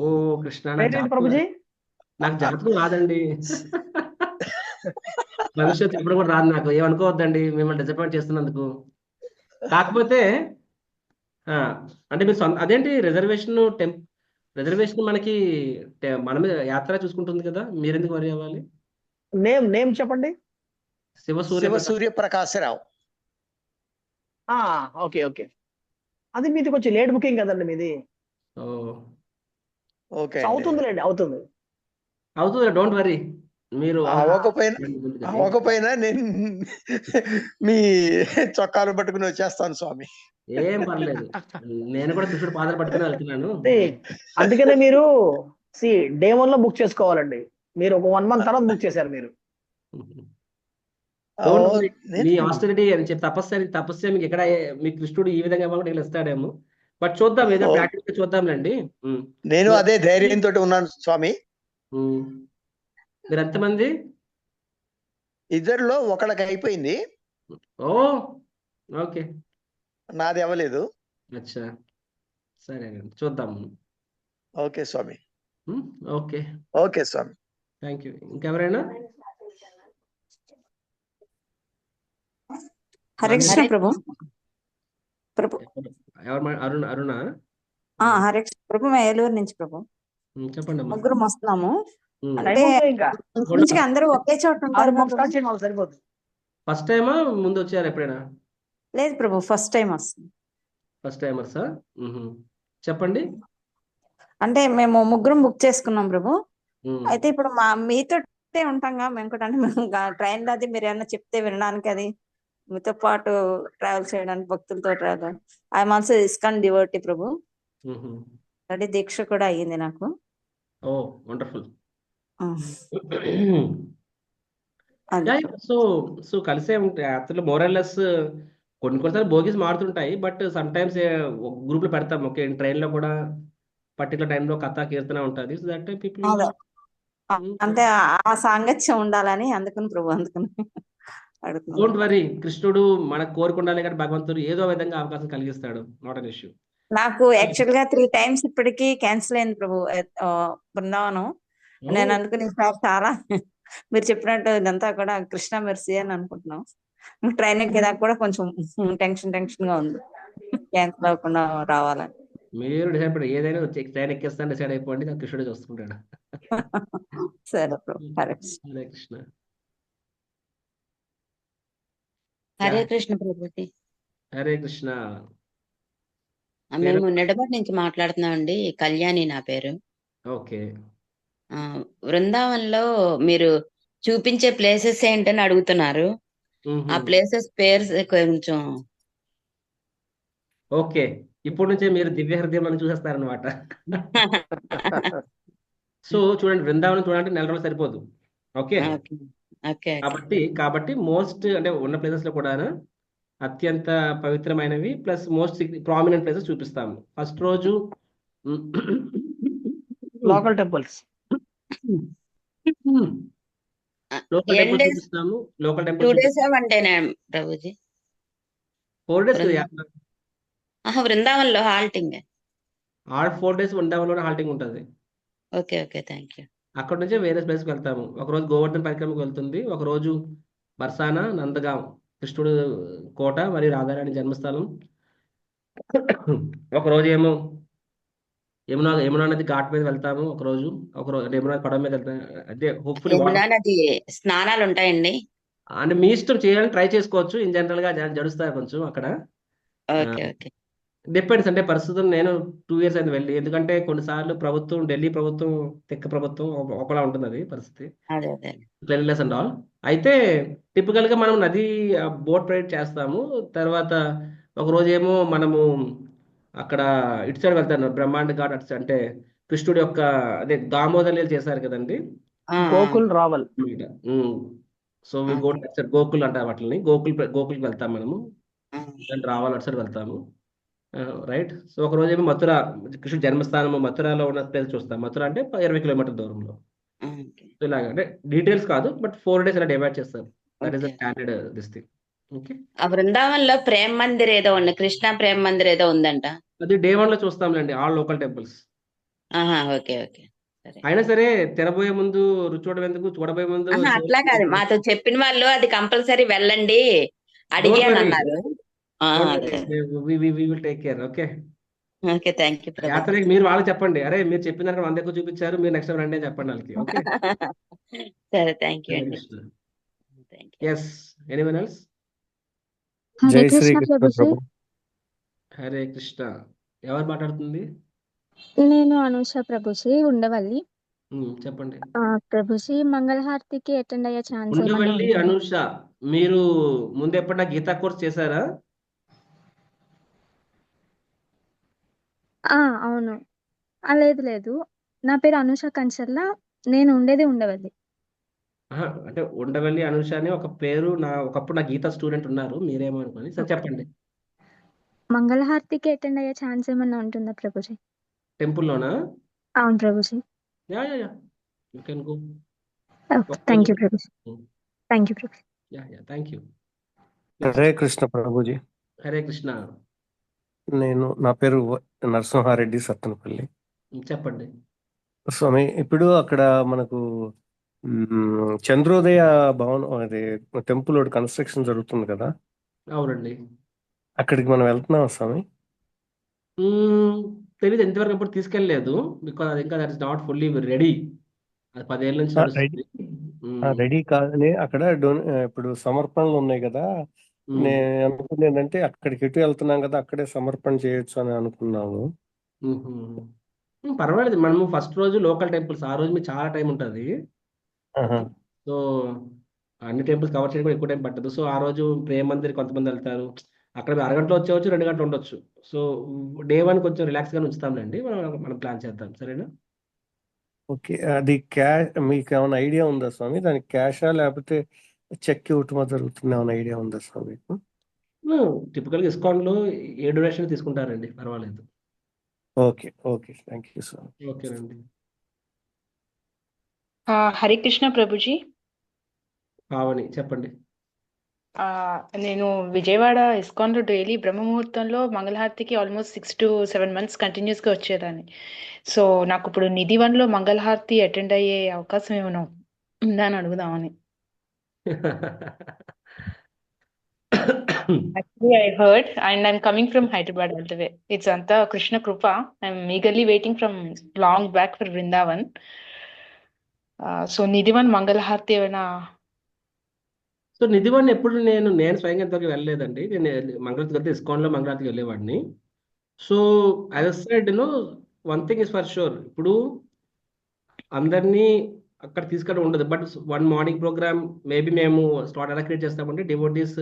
ఓ కృష్ణ,
ఏంటి ప్రభుజీ?
నాకు జాతకం రాదండి. భవిష్యత్తు ఎప్పుడు కూడా రాదు నాకు, ఏమనుకోవద్దండి మిమ్మల్ని డిసప్పాయింట్ చేస్తున్నందుకు. కాకపోతే అంటే మీరు అదేంటి రిజర్వేషన్ మనకి మన మీద యాత్ర చూసుకుంటుంది కదా, మీరెందుకు వరి అవ్వాలి?
నేమ్ చెప్పండి.
శివసూర్య ప్రకాశరావు.
Okay okay. అది మీది కొంచెం లేట్ బుకింగ్ కదండి మీది.
ఓకే,
అవుతుందిలేండి, అవుతుంది.
Don't worry. మీరు
అవ్వకపోయినా నేను మీ చొక్కాలు పట్టుకుని వచ్చేస్తాను స్వామి.
ఏం పర్లేదు, నేను కూడా కృష్ణుడు పాదాలు పట్టుకుని వెళ్తున్నాను.
అందుకనే మీరు డే 1 లో బుక్ చేసుకోవాలండి. మీరు ఒక 1 month తర్వాత బుక్ చేశారు మీరు.
మీ ఆస్టరిటీ అని చెప్పి తపస్య మీకు ఎక్కడ మీ కృష్ణుడు ఈ విధంగా ఇవ్వాలంటే ఇస్తాడేమో, బట్ చూద్దాం, ఏదో ప్రాక్టికల్ చూద్దాంలేండి.
నేను అదే ధైర్యంతో ఉన్నాను స్వామి.
మీరు ఎంతమంది?
ఇద్దరిలో ఒకళ్ళకి అయిపోయింది.
ఓ ఓకే,
నాది అవ్వలేదు.
అచ్చా, సరే చూద్దాం.
Okay Swami.
Okay
okay Swami,
thank you. ఇంకెవరైనా?
హరే కృష్ణ ప్రభు.
అరుణ.
హరే కృష్ణ ప్రభు, మేము ఏలూరు నుంచి ప్రభు.
చెప్పండి.
ముగ్గురు వస్తున్నాము.
టైం ఉంటే ఇంకా
మంచిగా అందరూ ఒకే చోట ఉంటారు.
స్టార్ట్ చేయండి, వాళ్ళు సరిపోతుంది.
ఫస్ట్ టైమా ముందు వచ్చారు ఎప్పుడైనా?
లేదు ప్రభు, ఫస్ట్ టైం వస్తుంది.
ఫస్ట్ టైమర్సా? చెప్పండి.
అంటే మేము ముగ్గురం బుక్ చేసుకున్నాం ప్రభు. అయితే ఇప్పుడు మీతో ఉంటాంగా మేము కూడా, అంటే మేము ట్రైన్ లో అది మీరు ఏమన్నా చెప్తే వినడానికి, అది మీతో పాటు ట్రావెల్ చేయడానికి, భక్తులతో travel. I'm also ISKCON devotee Prabhu. అది దీక్ష కూడా అయ్యింది నాకు.
ఓ వండర్ఫుల్.
అది
సో కలిసే ఉంటాయి యాత్రలు, మోరల్లెస్. కొన్నిసార్లు బోగీస్ మారుతుంటాయి, బట్ సమ్ టైమ్స్ గ్రూప్ లో పెడతాం. ఓకే, ట్రైన్ లో కూడా పర్టికులర్ టైంలో కథ కీర్తన ఉంటుంది. సో దట్ పీపుల్
అంటే ఆ సాంగత్యం ఉండాలని, అందుకని ప్రభు, అందుకని అడుగుతున్నాను.
డోంట్ వరీ, కృష్ణుడు మనకు కోరుకుండాలి కానీ భగవంతుడు ఏదో విధంగా అవకాశం కలిగిస్తాడు. Not an issue.
నాకు యాక్చువల్ గా 3 times ఇప్పటికీ క్యాన్సిల్ అయింది ప్రభు బృందావనం. నేను అనుకుని చాలా మీరు చెప్పినట్టు ఇదంతా కూడా కృష్ణ మెర్సీ అని అనుకుంటున్నాం. ట్రైన్ ఎక్కేదాకా కూడా కొంచెం టెన్షన్ గా ఉంది, క్యాన్సిల్ అవ్వకుండా రావాలని.
మీరు డిసైడ్ ఏదైనా ట్రైన్ ఎక్కేస్తాను డిసైడ్ అయిపోండి, కృష్ణుడు చూసుకుంటాడు.
సరే ప్రభు. హరే కృష్ణ.
హరే కృష్ణ.
హరే కృష్ణ ప్రభుజీ.
హరే కృష్ణ.
మేము నిడబడి నుంచి మాట్లాడుతున్నామండి. కళ్యాణి నా పేరు.
ఓకే.
బృందావనంలో మీరు చూపించే ప్లేసెస్ ఏంటని అడుగుతున్నారు. ఆ ప్లేసెస్ పేరు కొంచెం.
ఓకే, ఇప్పుడు నుంచే మీరు దివ్య హృదయం అని చూసేస్తారనమాట. సో చూడండి, బృందావనం చూడాలంటే 4 రోజులు సరిపోదు. ఓకే, కాబట్టి మోస్ట్ అంటే ఉన్న ప్లేసెస్ లో కూడా అత్యంత పవిత్రమైనవి ప్లస్ మోస్ట్ ప్రామినెంట్ ప్లేసెస్ చూపిస్తాము. ఫస్ట్ రోజు
లోకల్ టెంపుల్స్
చూపిస్తాము. Local temple
2 days 1 day Prabhuji.
4 days
బృందావనంలో హాల్టింగ్.
4 days బృందావనంలో హాల్టింగ్ ఉంటుంది.
Okay okay, thank you.
అక్కడ నుంచి వేరే ప్లేస్కి వెళ్తాము. ఒకరోజు గోవర్ధన్ పరిక్రమకు వెళ్తుంది, ఒకరోజు బర్సానా, నందగాం కృష్ణుడు కోట మరియు రాధారాణి జన్మస్థలం. ఒకరోజు ఏమో యమునా నది ఘాట్ మీద వెళ్తాము, ఒకరోజు అంటే యమునా పడవ మీద వెళ్తాం. అంటే హోప్ఫుల్లీ
యమునా నది స్నానాలు ఉంటాయండి.
అంటే మీ ఇష్టం, చేయాలని ట్రై చేసుకోవచ్చు. ఇన్ జనరల్ గా జడుస్తారు కొంచెం అక్కడ.
ఓకే ఓకే
డిపెండ్స్, అంటే ప్రస్తుతం నేను 2 years అయింది వెళ్ళి. ఎందుకంటే కొన్నిసార్లు ఢిల్లీ ప్రభుత్వం తెక్క ప్రభుత్వం ఒకలా ఉంటుంది అది పరిస్థితి,
అదే అదే
క్లీన్లీనెస్ అండ్ ఆల్. అయితే టిపికల్ గా మనం నది బోట్ రైడ్ చేస్తాము. తర్వాత ఒక రోజు ఏమో మనము అక్కడ ఇటు సైడ్ వెళ్తాను, బ్రహ్మాండ ఘాట్ అటు side, అంటే కృష్ణుడి యొక్క అదే దామోదర్ లీల చేశారు కదండి.
గోకుల్ రావల్.
సో వి గో గోకుల్ అంటారు వాటిని. గోకుల్కి వెళ్తాం మనము, రావాలి అటు సైడ్ వెళ్తాము. రైట్. సో ఒక రోజు ఏమో మథుర, కృష్ణుడి జన్మస్థానము మథురాలో ఉన్న ప్లేస్ చూస్తాం. మథుర అంటే 20 kilometers దూరంలో. సో ఇలాగ అంటే డీటెయిల్స్ కాదు, బట్ 4 days ఇలా డివైడ్ చేస్తారు. That is the standard this thing. Okay.
ఆ బృందావన్ లో ప్రేమ్ మందిర్ ఏదో ఉంది, కృష్ణ ప్రేమ్ మందిర్ ఏదో ఉందంట.
అది day 1 లో చూస్తాంలేండి, all local temples.
Okay okay సరే.
అయినా సరే తినబోయే ముందు రుచి చూడడం ఎందుకు, చూడబోయే ముందు
అట్లా కాదు, మాతో చెప్పిన వాళ్ళు అది కంపల్సరీ వెళ్ళండి అడిగి అని అన్నారు.
We will take care. Okay.
Okay thank you Prabhu.
యాత్రకి మీరు వాళ్ళకి చెప్పండి, అరే మీరు చెప్పిన దానికి 100 ఎక్కువ చూపించారు, మీరు నెక్స్ట్ టైం రండి అని చెప్పండి వాళ్ళకి. ఓకే.
సరే థ్యాంక్ యూ అండి. Thank you.
Yes, anyone else?
Hare Krishna Prabhuji.
Hare Krishna. ఎవరు మాట్లాడుతుంది?
నేను అనూష ప్రభుజీ, ఉండవల్లి.
చెప్పండి.
ప్రభుజీ, మంగళహారతికి అటెండ్ అయ్యే ఛాన్స్ ఏమన్నా
ఉండవల్లి
ఉందా?
అనూష, మీరు ముందు ఎప్పుడన్నా గీతా కోర్స్ చేశారా?
అవును. లేదు లేదు, నా పేరు అనూష కన్సర్ల, నేను ఉండేది ఉండవల్లి.
అంటే ఉండవల్లి అనూష అని ఒక పేరు ఒకప్పుడు నా గీతా స్టూడెంట్ ఉన్నారు, మీరేమో అనుకోని. సరే చెప్పండి.
మంగళహారతికి అటెండ్ అయ్యే ఛాన్స్ ఏమన్నా ఉంటుందా ప్రభుజీ?
టెంపుల్లోనా?
అవును Prabhuji.
Yeah you can go.
Thank you Prabhuji. Thank you Prabhuji.
Yeah thank you.
Hare Krishna Prabhuji.
Hare Krishna.
నా పేరు నరసింహారెడ్డి, సత్తెనపల్లి.
చెప్పండి
స్వామి. ఇప్పుడు అక్కడ మనకు చంద్రోదయ భవనం, అది టెంపుల్ ఒకటి కన్స్ట్రక్షన్ జరుగుతుంది కదా,
అవునండి.
అక్కడికి మనం వెళ్తున్నాం స్వామి?
తెలీదు, ఎంతవరకు ఎప్పుడు తీసుకెళ్ళలేదు. బికాజ్ అది ఇంకా that is not fully ready. అది 10 ఏళ్ళ నుంచి నడుస్తుంది.
రెడీ కాదని అక్కడ ఇప్పుడు సమర్పణలు ఉన్నాయి కదా, నేను అనుకున్నది ఏంటంటే అక్కడికి ఎటు వెళ్తున్నాం కదా, అక్కడే సమర్పణ చేయొచ్చు అని అనుకున్నాము.
పర్వాలేదు, మనము ఫస్ట్ రోజు లోకల్ టెంపుల్స్, ఆ రోజు మీకు చాలా టైం ఉంటుంది. సో అన్ని టెంపుల్స్ కవర్ చేయడం ఎక్కువ టైం పట్టదు. సో ఆ రోజు ప్రేమ మందిర్ కొంతమంది వెళ్తారు, అక్కడ అరగంటలో వచ్చేవచ్చు, 2 గంటలు ఉండొచ్చు. సో day 1 కొంచెం రిలాక్స్ గా ఉంచుతాంలేండి, మనం ప్లాన్ చేద్దాం. సరేనా?
ఓకే. అది మీకు ఏమైనా ఐడియా ఉందా స్వామి? దానికి క్యాషా లేకపోతే చెక్ ఇవ్వటమా జరుగుతుంది, ఏమైనా ఐడియా ఉందా స్వామి మీకు?
టిపికల్ గా ఇస్కాన్ లో ఏ డొనేషన్ తీసుకుంటారండి, పర్వాలేదు.
ఓకే ఓకే, థ్యాంక్ యూ స్వామి.
ఓకేనండి.
హరే కృష్ణ ప్రభుజీ.
పావని చెప్పండి.
నేను Vijayawada ఇస్కాన్లో daily బ్రహ్మముహూర్తంలో మంగళహారతికి almost 6 to 7 months కంటిన్యూస్గా వచ్చేదాన్ని. సో నాకు ఇప్పుడు నిధి 1లో మంగళహారతి అటెండ్ అయ్యే అవకాశం ఏమైనా ఉందా అని అడుగుదామని. Actually, I heard, and I'm coming from Hyderabad all the way. It's Anta Krishna Krupa. I'm eagerly waiting from long back for Vrindavan. So నిధి 1 మంగళహారతి ఏమైనా?
సో నిధివాడిని ఎప్పుడు నేను స్వయంగా ఇంతవరకు వెళ్ళలేదండి. నేను మంగళారతికి వెళ్తే ఇస్కాన్లో మంగళారతికి వెళ్ళేవాడిని. So as a side one thing is for sure, ఇప్పుడు అందరినీ అక్కడ తీసుకెళ్ళడం ఉండదు. బట్ 1 morning ప్రోగ్రామ్ మేబీ మేము స్లాట్ ఎలా క్రియేట్ చేస్తామంటే, డివోటీస్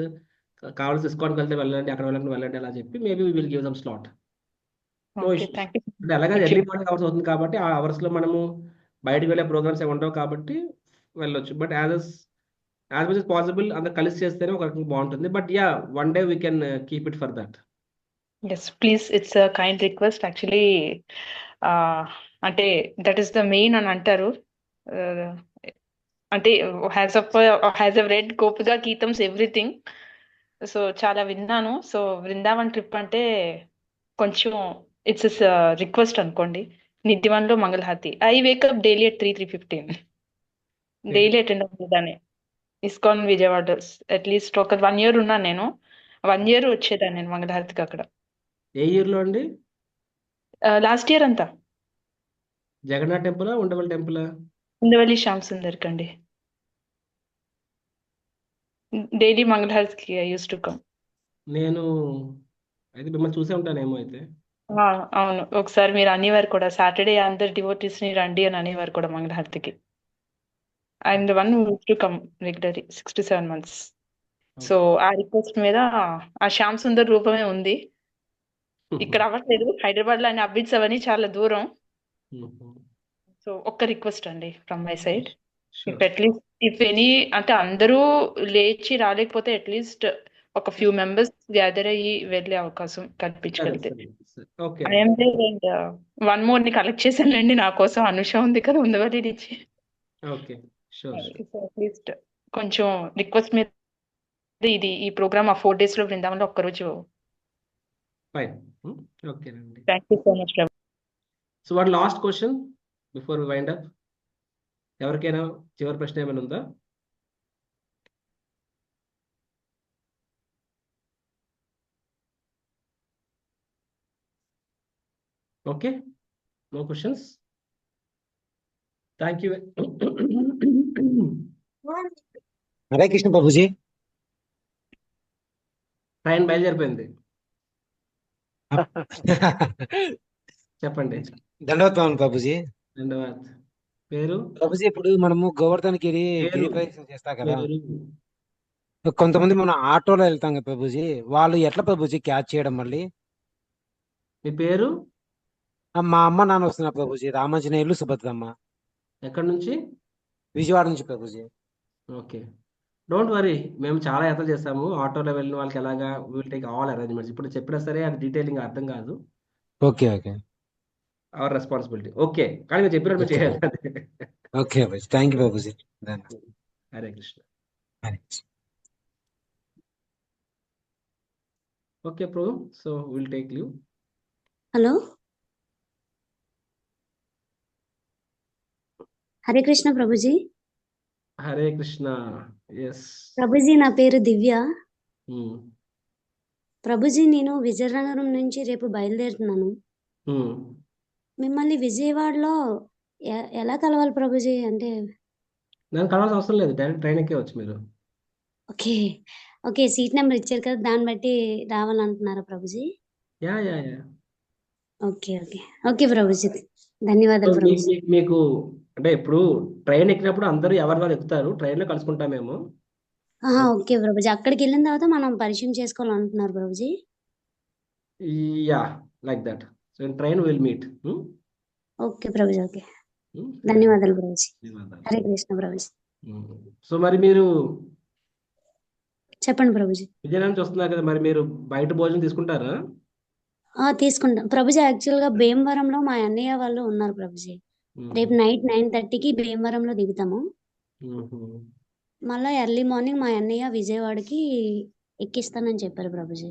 కావాల్సి ఇస్కాన్కి వెళ్తే వెళ్ళండి, అక్కడ వెళ్ళండి అలా చెప్పి maybe will give them slot. No
Okay,
issues.
thank you.
అంటే అలాగే ఎర్లీ మార్నింగ్ అవర్స్ అవుతుంది కాబట్టి ఆ అవర్స్ లో మనము బయటకు వెళ్ళే ప్రోగ్రామ్స్ ఏమి ఉండవు కాబట్టి వెళ్ళొచ్చు. But as much as possible అందరు కలిసి చేస్తేనే ఒక రకంగా బాగుంటుంది. But yeah, one day we can keep it for that.
Yes, please, it's a kind request. Actually, అంటే that is the main అని అంటారు. అంటే హ్యాస్ ఆఫ్ రెడ్ గోపిగా గీతమ్స్ ఎవ్రీథింగ్. సో చాలా విన్నాను. సో బృందావన్ ట్రిప్ అంటే కొంచెం ఇట్స్ రిక్వెస్ట్ అనుకోండి. నిధి 1లో మంగళహారతి. I wake up daily at 3:15. Daily attend అవుతుందాన్ని. ఇస్కాన్ విజయవాడ అట్లీస్ట్ ఒక 1 year ఉన్నాను నేను. 1 year వచ్చేదాన్ని నేను మంగళహారతికి అక్కడ.
ఏ ఇయర్లో అండి?
లాస్ట్ ఇయర్ అంతా
జగన్నాథ్ టెంపులా, ఉండవల్లి టెంపులా?
ఉండవల్లి శ్యామ్ సుందర్కి అండి. డైలీ మంగళహారతికి ఐ యూస్ టు కమ్.
నేను అయితే మిమ్మల్ని చూసే ఉంటానేమో అయితే.
అవును, ఒకసారి మీరు అనేవారు కూడా సాటర్డే అందరు డివోటీస్ ని రండి అని అనేవారు కూడా మంగళహారతికి. And want to come regularly 6 to 7 months. So ఆ రిక్వెస్ట్ మీద ఆ శ్యామ్ సుందర్ రూపమే ఉంది. ఇక్కడ అవ్వట్లేదు, హైదరాబాద్ లో అన్ని అప్డేట్స్ అవన్నీ చాలా దూరం. సో ఒక్క రిక్వెస్ట్ అండి from my side, if at least if any అంటే అందరూ లేచి రాలేకపోతే అట్లీస్ట్ ఒక ఫ్యూ మెంబర్స్ గ్యాదర్ అయ్యి వెళ్ళే అవకాశం కల్పించగలిగితే.
ఓకే
ఐఎమ్ అండ్ 1 more ని కలెక్ట్ చేశానండి నా కోసం. అనుష ఉంది కదా ఉండవల్లి నుంచి.
Okay sure.
అట్లీస్ట్ కొంచెం రిక్వెస్ట్ మీద ఇది ఈ ప్రోగ్రామ్ ఆ 4 days లో బృందావనంలో ఒక్కరోజు.
ఫైన్. ఓకే అండి.
Thank you so much.
So what last question before we wind up? ఎవరికైనా చివరి ప్రశ్న ఏమైనా ఉందా? Okay, no questions. Thank you.
Hare Krishna Prabhuji.
Train బయలుదేరిపోయింది. చెప్పండి.
దండవత్ ప్రభుజీ.
ధన్యవాద్. పేరు?
ప్రభుజీ, ఇప్పుడు మనము గోవర్ధన్ గిరి
పేరు?
ప్రదక్షిణ చేస్తాం కదా,
పేరు?
కొంతమంది మనం ఆటోలో వెళ్తాం కదా ప్రభుజీ, వాళ్ళు ఎట్లా ప్రభుజీ క్యాచ్ చేయడం మళ్ళీ?
మీ పేరు?
మా అమ్మ నాన్న వస్తున్నారు ప్రభుజీ, రామాంజనేయులు సుభద్రమ్మ.
ఎక్కడి నుంచి?
విజయవాడ నుంచి ప్రభుజీ.
ఓకే, డోంట్ వరీ, మేము చాలా యాత్ర చేస్తాము. ఆటోలో వెళ్ళిన వాళ్ళకి ఎలాగా విల్ టేక్ ఆల్ అరేంజ్మెంట్స్. ఇప్పుడు చెప్పినా సరే అది డీటెయిలింగ్ అర్థం కాదు.
Okay okay
our responsibility. Okay, కానీ మీరు చెప్పినట్టు మీరు చేయాలి.
Okay Prabhuji, thank you Prabhuji.
Hare Krishna.
Hare Krishna.
Okay Prabhu, so will take leave.
Hello, Hare Krishna Prabhuji.
Hare Krishna. Yes
Prabhuji, నా పేరు దివ్య. ప్రభుజీ, నేను విజయనగరం నుంచి రేపు బయలుదేరుతున్నాను. మిమ్మల్ని విజయవాడలో ఎలా కలవాలి ప్రభుజీ? అంటే
నన్ను కలవాల్సిన అవసరం లేదు, డైరెక్ట్ ట్రైన్ ఎక్కేవచ్చు మీరు.
ఓకే ఓకే, సీట్ నెంబర్ ఇచ్చారు కదా, దాన్ని బట్టి రావాలంటున్నారా Prabhuji?
Yeah yeah yeah.
Okay okay okay Prabhuji, ధన్యవాదాలు ప్రభుజీ.
మీకు అంటే ఇప్పుడు ట్రైన్ ఎక్కినప్పుడు అందరూ ఎవరి వాళ్ళు ఎక్కుతారు, ట్రైన్ లో కలుసుకుంటాం మేము.
ఓకే ప్రభుజీ, అక్కడికి వెళ్ళిన తర్వాత మనం పరిచయం చేసుకోవాలంటున్నారు Prabhuji.
Yeah, like that. So in train will meet.
Okay Prabhuji, okay, ధన్యవాదాలు ప్రభుజీ.
ధన్యవాదాలు.
హరే కృష్ణ ప్రభుజీ.
సో మరి మీరు
చెప్పండి ప్రభుజీ.
విజయనగరం నుంచి వస్తున్నారు కదా, మరి మీరు బయట భోజనం తీసుకుంటారా?
తీసుకుంటాం ప్రభుజీ. యాక్చువల్ గా భీమవరంలో మా అన్నయ్య వాళ్ళు ఉన్నారు ప్రభుజీ. రేపు నైట్ 9:30కి భీమవరంలో దిగుతాము. మళ్ళా ఎర్లీ మార్నింగ్ మా అన్నయ్య విజయవాడకి ఎక్కిస్తానని చెప్పారు ప్రభుజీ.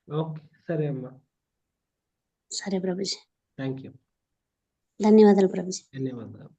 ఓకే, సరే అమ్మా.
సరే ప్రభుజీ,
థ్యాంక్ యూ.
ధన్యవాదాలు ప్రభుజీ.
ధన్యవాదాలు.